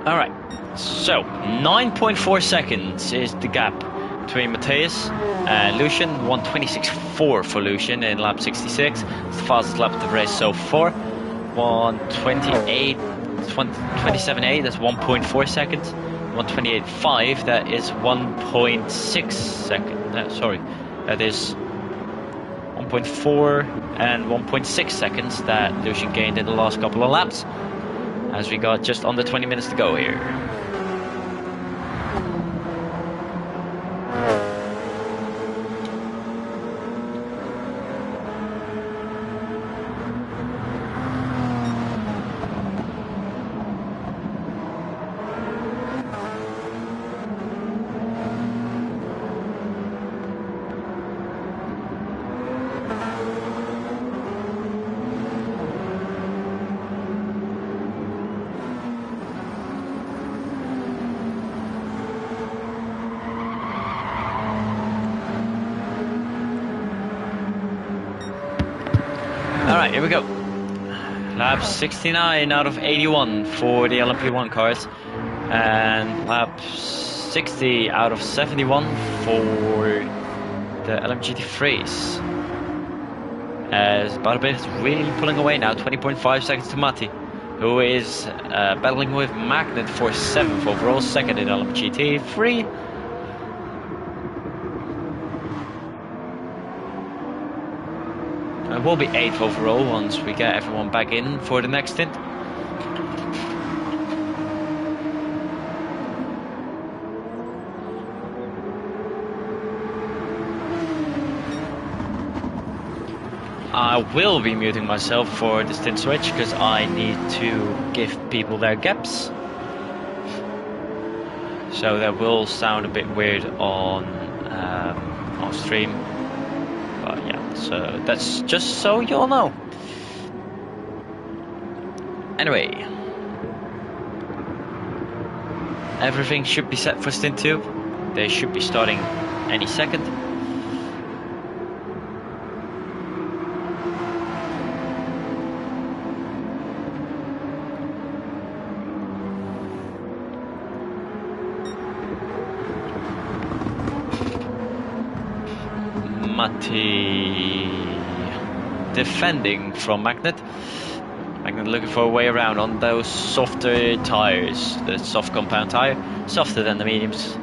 All right, so 9.4 seconds is the gap between Matthias and Lucian. 1:26.4 for Lucian in lap 66. It's the fastest lap of the race so far. 1:27.8, that's 1.4 seconds. 1:28.5, that is 1.6 seconds. Sorry, that is 1.4 and 1.6 seconds that Lucian gained in the last couple of laps, as we got just under 20 minutes to go here. Alright, here we go. Lap 69 out of 81 for the LMP1 cars, and lap 60 out of 71 for the LMGT3s. As Barbet is really pulling away now, 20.5 seconds to Matti, who is battling with Magnet for 7th overall, 2nd in LMGT3. It will be 8th overall once we get everyone back in for the next stint. I will be muting myself for the stint switch because I need to give people their gaps. So that will sound a bit weird on stream. But yeah, so that's just so you'll know. Anyway, everything should be set for stint 2. They should be starting any second. Matti defending from Magnet. Magnet looking for a way around on those softer tires. The soft compound tire, softer than the mediums.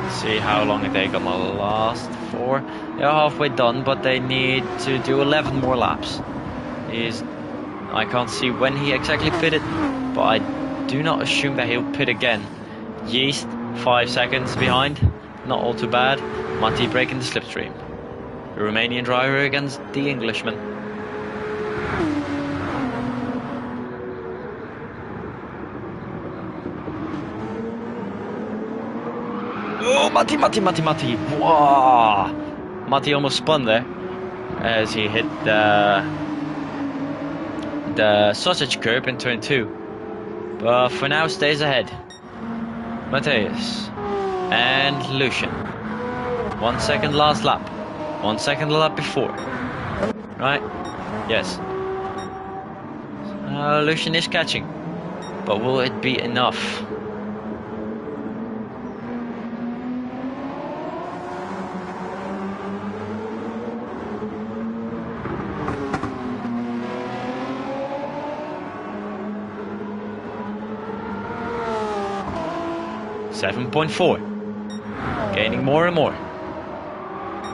Let's see how long are they gonna last for. They're halfway done, but they need to do 11 more laps. I can't see when he exactly pitted, but I do not assume that he'll pit again. Yeast 5 seconds behind. Not all too bad. Matti breaking the slipstream. The Romanian driver against the Englishman. Oh, Matti! Wow! Matti almost spun there as he hit the sausage curb in turn 2. But for now stays ahead. Matthias and Lucian. 1 second last lap. 1 second the lap before. Right? Yes. Lucian is catching. But will it be enough? .4. Gaining more and more.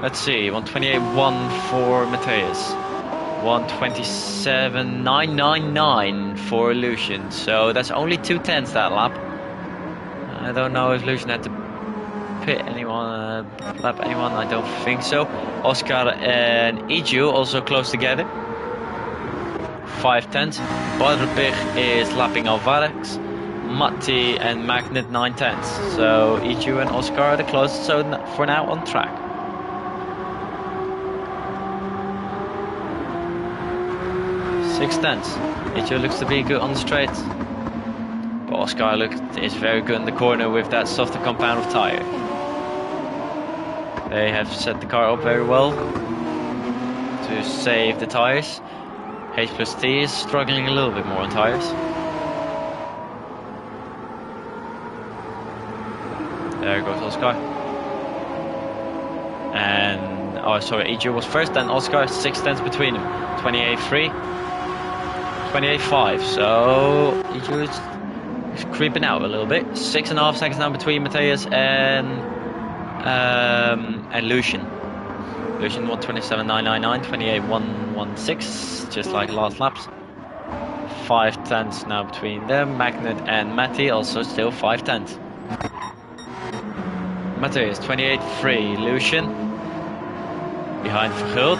Let's see, 1:28.1 for Matthias. 1:27.999 for Lucian. So that's only 2/10 that lap. I don't know if Lucian had to pit anyone, lap anyone. I don't think so. Oscar and Iju also close together. 5/10. Badrbig is lapping Alvarez. Matti and Magnet 9/10. So Iju and Oscar are the closest, so for now on track. .6. Iju looks to be good on the straight, but Oscar is very good in the corner with that softer compound of tire. They have set the car up very well to save the tires. H plus T is struggling a little bit more on tires. Oscar. And, oh sorry, EG was first, then Oscar, 6 tenths between them. 28.3, 28.5, so EG is creeping out a little bit. 6.5 seconds now between Matthias and Lucian. Lucian 127.999, 28.116, just like last laps. 5 tenths now between them. Magnet and Matty also still 5 tenths. Matthias 28.3, Lucian behind Verguld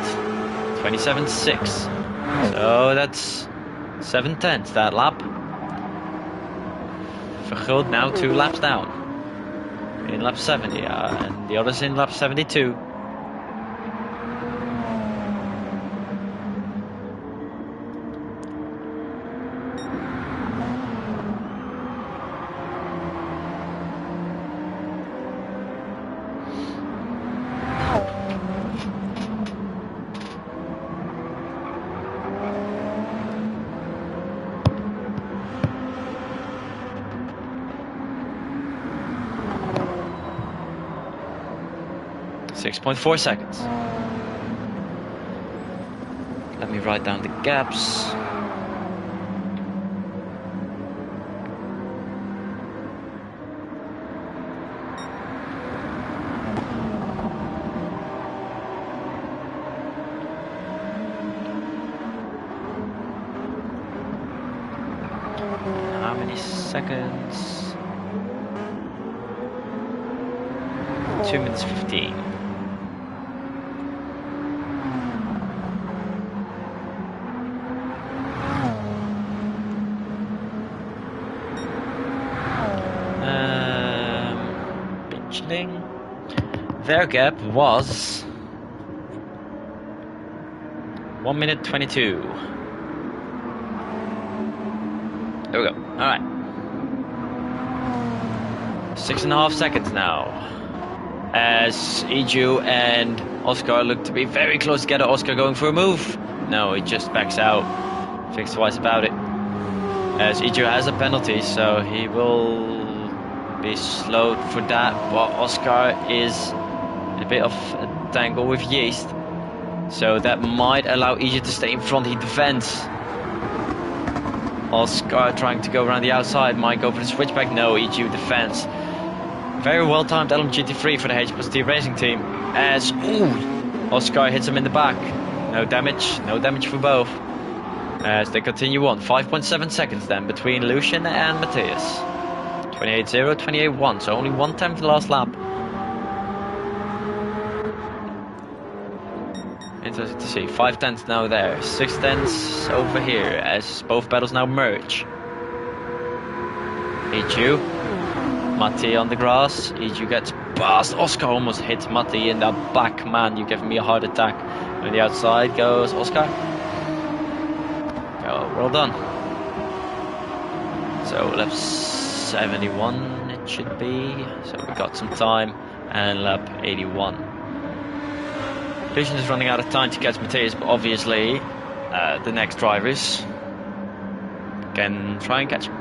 27.6. So that's 7 tenths that lap. Verguld now 2 laps down. In lap 70, and the others in lap 72. .4 seconds. Let me write down the gaps. How many seconds? 2 minutes 15. Their gap was 1 minute 22. There we go. All right. 6.5 seconds now. As Eju and Oscar look to be very close together. Oscar going for a move. No, he just backs out. Thinks twice about it. As Eju has a penalty, so he will be slowed for that. But Oscar is a bit of a tangle with Yeast, so that might allow Eju to stay in front. He defends. Oscar trying to go around the outside, might go for the switchback. No, Eju defends. Very well timed LMGT3 for the H+T racing team. As Oscar hits him in the back. No damage for both. As they continue on, 5.7 seconds then between Lucian and Matthias. 28.0, 28.1, so only 1 tenth the last lap. Interesting to see. 5 tenths now there, 6 tenths over here as both battles now merge. Eju, Matti on the grass. Eju gets past. Oscar almost hits Matti in the back. Man, you're giving me a heart attack. On the outside goes Oscar. Oh, well done. So lap 71 it should be. So we got some time. And lap 81. Lucian is running out of time to catch Matthias, but obviously the next drivers can try and catch him.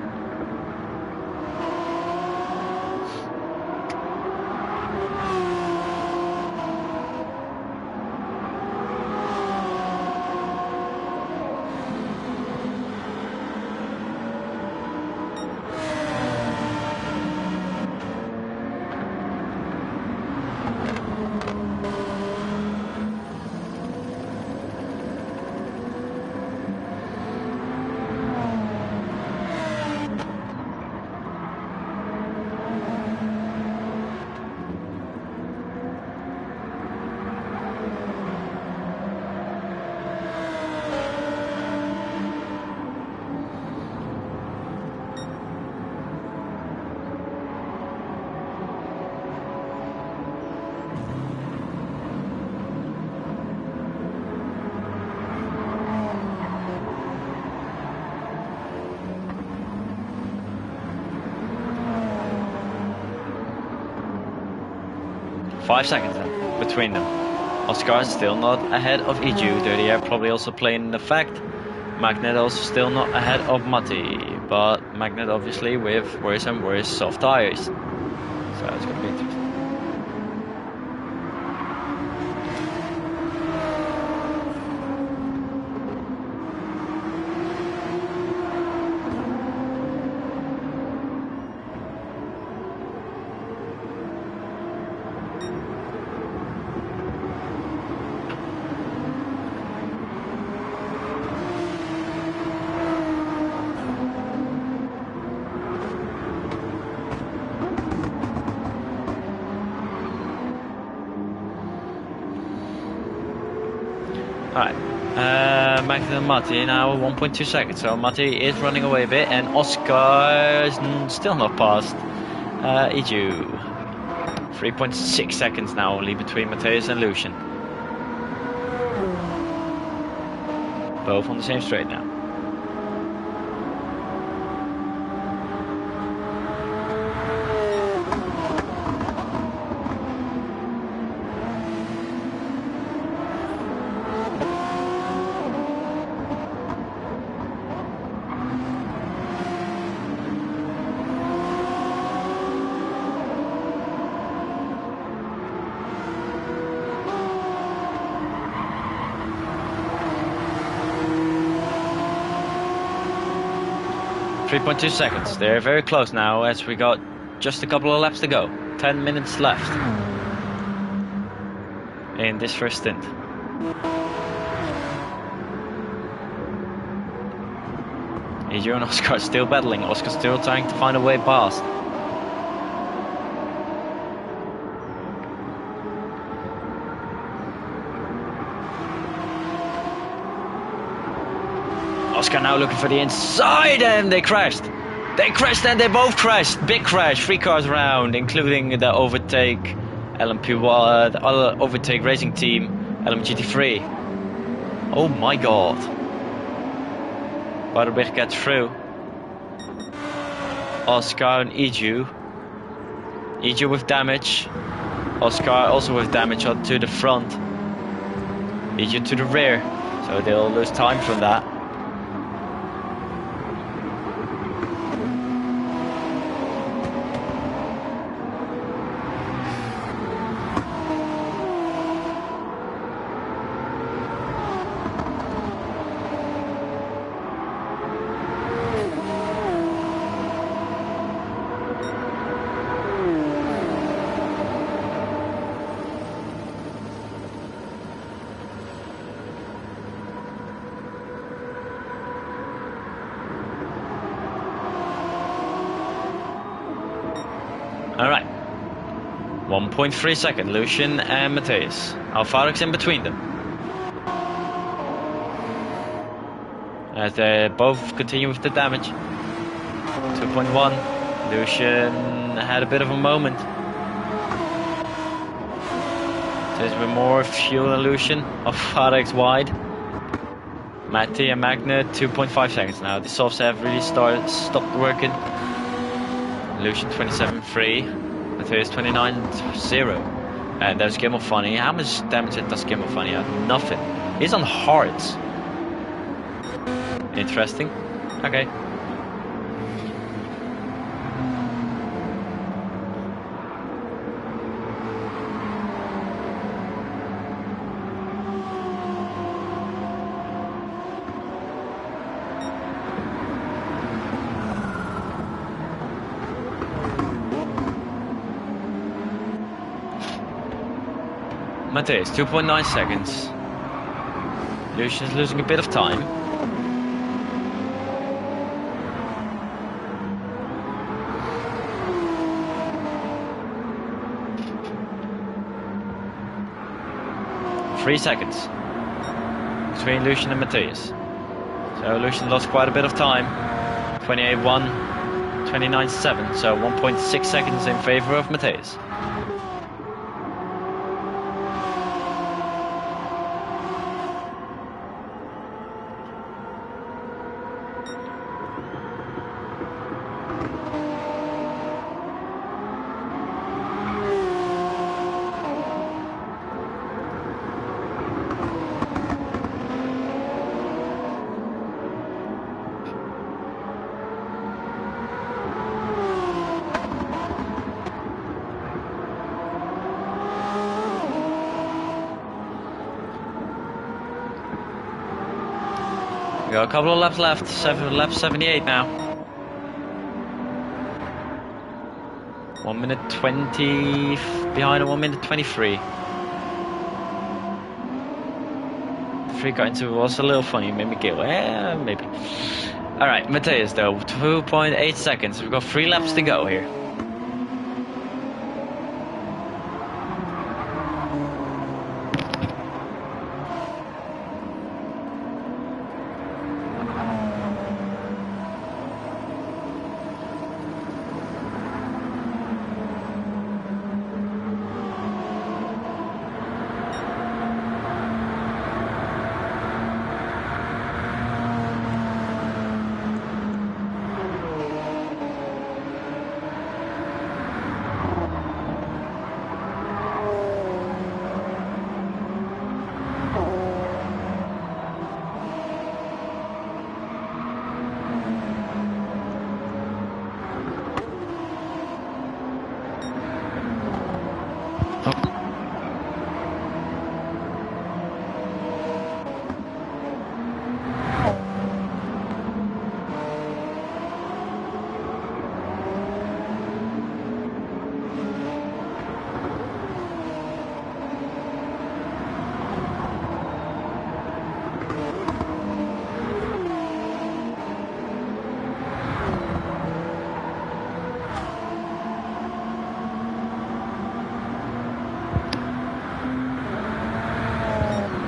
Five seconds then, between them. Oscar is still not ahead of Eju. Dirty Air probably also playing the fact. Magnet also still not ahead of Matti. But Magnet obviously with worse and worse soft tires. So it's going to be interesting. Alright. Magnus and Matti now 1.2 seconds. So Matti is running away a bit, and Oscar is still not past Edu. 3.6 seconds now only between Matthias and Lucian. Both on the same straight now. .2 seconds. They're very close now as we got just a couple of laps to go. 10 minutes left in this first stint. Edu and Oscar still battling. Oscar still trying to find a way past. Oscar now looking for the inside, and they crashed. They crashed and they both crashed. Big crash. 3 cars around, including the overtake LMP, the other overtake racing team LMGT3. Oh my god. Barberg gets through. Oscar and Edu. Edu with damage. Oscar also with damage to the front. Edu to the rear. So they'll lose time from that. Alright. 1.3 seconds, Lucian and Matthias. Alfaric's in between them. As they both continue with the damage. 2.1. Lucian had a bit of a moment. There's been more fuel than Lucian. Alfaric's wide. Matti and Magna 2.5 seconds now. The softs have really stopped working. Lucian 27.3, Matthias 29.0. And there's Gimmel Funny. How much damage does Gimmel Funny have? Nothing. He's on hearts. Interesting. Okay. Matthias, 2.9 seconds. Lucian's losing a bit of time. Three seconds between Lucian and Matthias. So Lucian lost quite a bit of time. 28.1, 29.7, so 1.6 seconds in favor of Matthias. We got a couple of laps left. Lap 78 now. 1 minute 20 behind, and 1 minute 23. 3 got into was a little funny, made me giggle. Yeah, maybe. Alright, Matthias though, 2.8 seconds. We've got 3 laps to go here.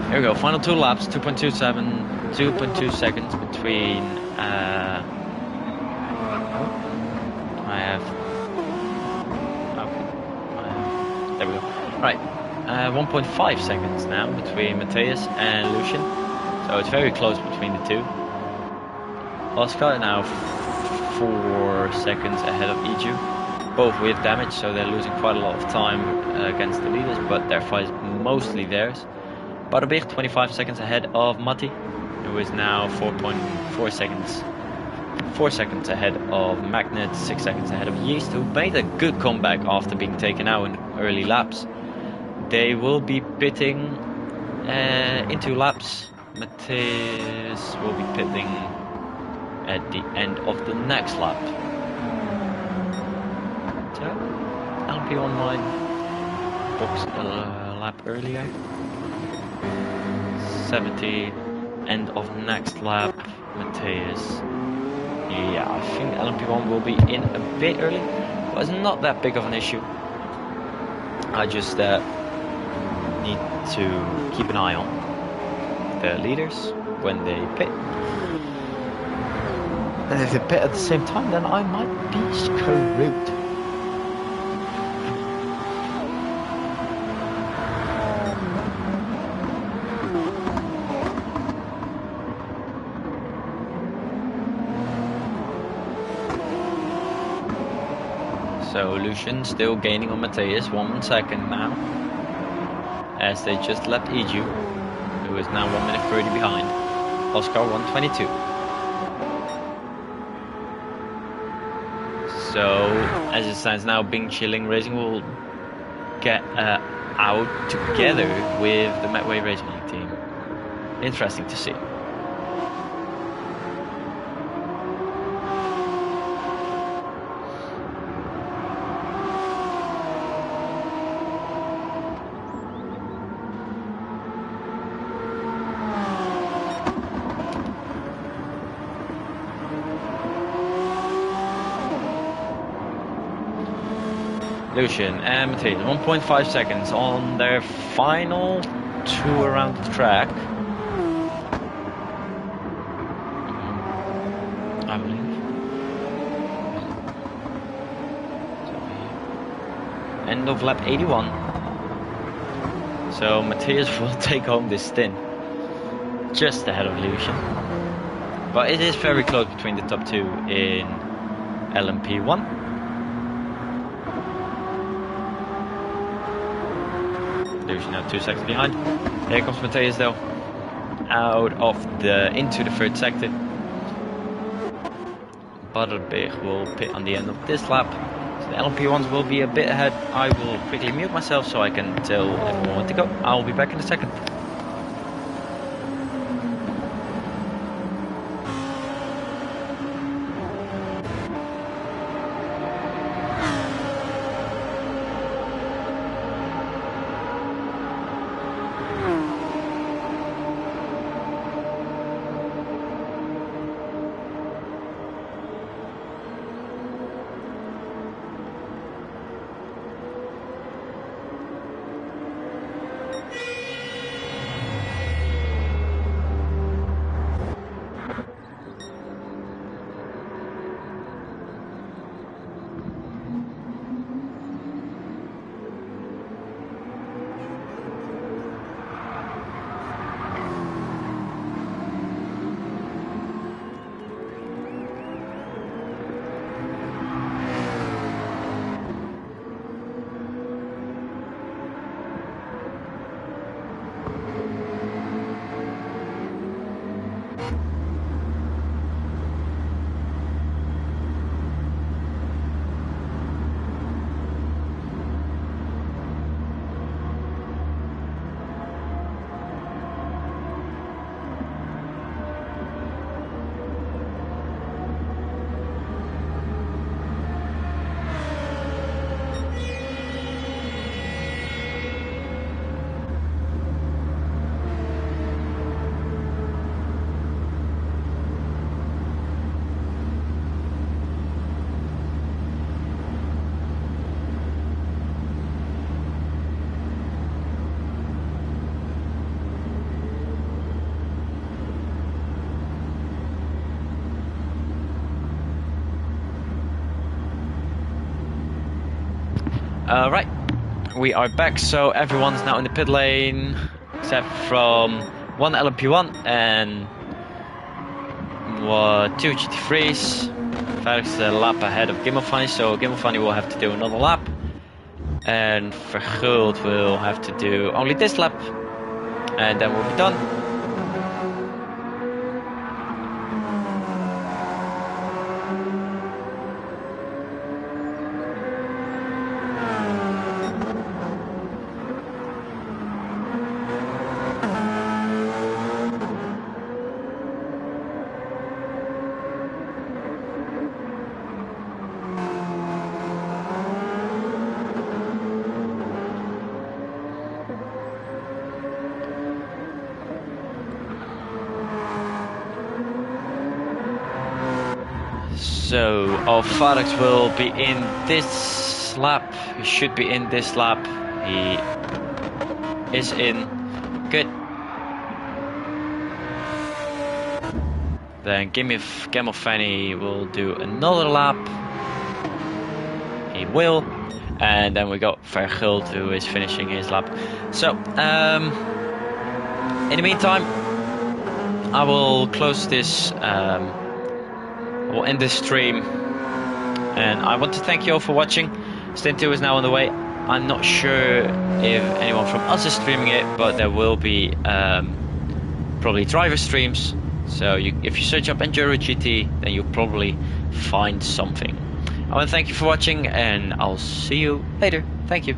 Here we go, final 2 laps, 2.2 seconds between, there we go. Right, 1.5 seconds now between Matthias and Lucian. So it's very close between the two. Oscar now 4 seconds ahead of Iju. Both with damage, so they're losing quite a lot of time against the leaders, but their fight is mostly theirs. Butterbig 25 seconds ahead of Matti, who is now 4.4 seconds. 4 seconds ahead of Magnet, 6 seconds ahead of Yeast, who made a good comeback after being taken out in early laps. They will be pitting in 2 laps. Matthias will be pitting at the end of the next lap. So, LP online box a lap earlier. 70, end of next lap, Matthias. Yeah, I think LMP1 will be in a bit early, but it's not that big of an issue. I just need to keep an eye on the leaders when they pit. And if they pit at the same time, then I might be screwed. So Lucian still gaining on Matthias, 1 second now, as they just left Iju, who is now 1 minute 30 behind. Oscar 1:22. So as it stands now, Bing Chilling Racing will get out together with the Medway Racing team. Interesting to see. Lucian and Matthias, 1.5 seconds on their final 2 around the track. I believe. End of lap 81. So Matthias will take home this stint. Just ahead of Lucian. But it is very close between the top 2 in LMP1. Lucian now 2 seconds behind. Here comes Matthias though, into the 3rd sector. Butterbig will pit on the end of this lap. So the LMP1s will be a bit ahead. I will quickly mute myself so I can tell everyone when to go. I'll be back in a second. Right, we are back. So everyone's now in the pit lane, except from one LMP1 and two GT3s. Felix is a lap ahead of Gimmelfunny, so Gimmelfunny will have to do another lap, and Verguld will have to do only this lap, and then we'll be done. So Felix will be in this lap. He should be in this lap. He is in. Good. Then Gimmelfunny will do another lap. He will. And then we got Verguld, who is finishing his lap. So, in the meantime, I will close this. We'll end this stream, and I want to thank you all for watching. Stint 2 is now on the way. I'm not sure if anyone from us is streaming it, but there will be probably driver streams. So if you search up EnduroGT, then you'll probably find something. I want to thank you for watching, and I'll see you later. Thank you.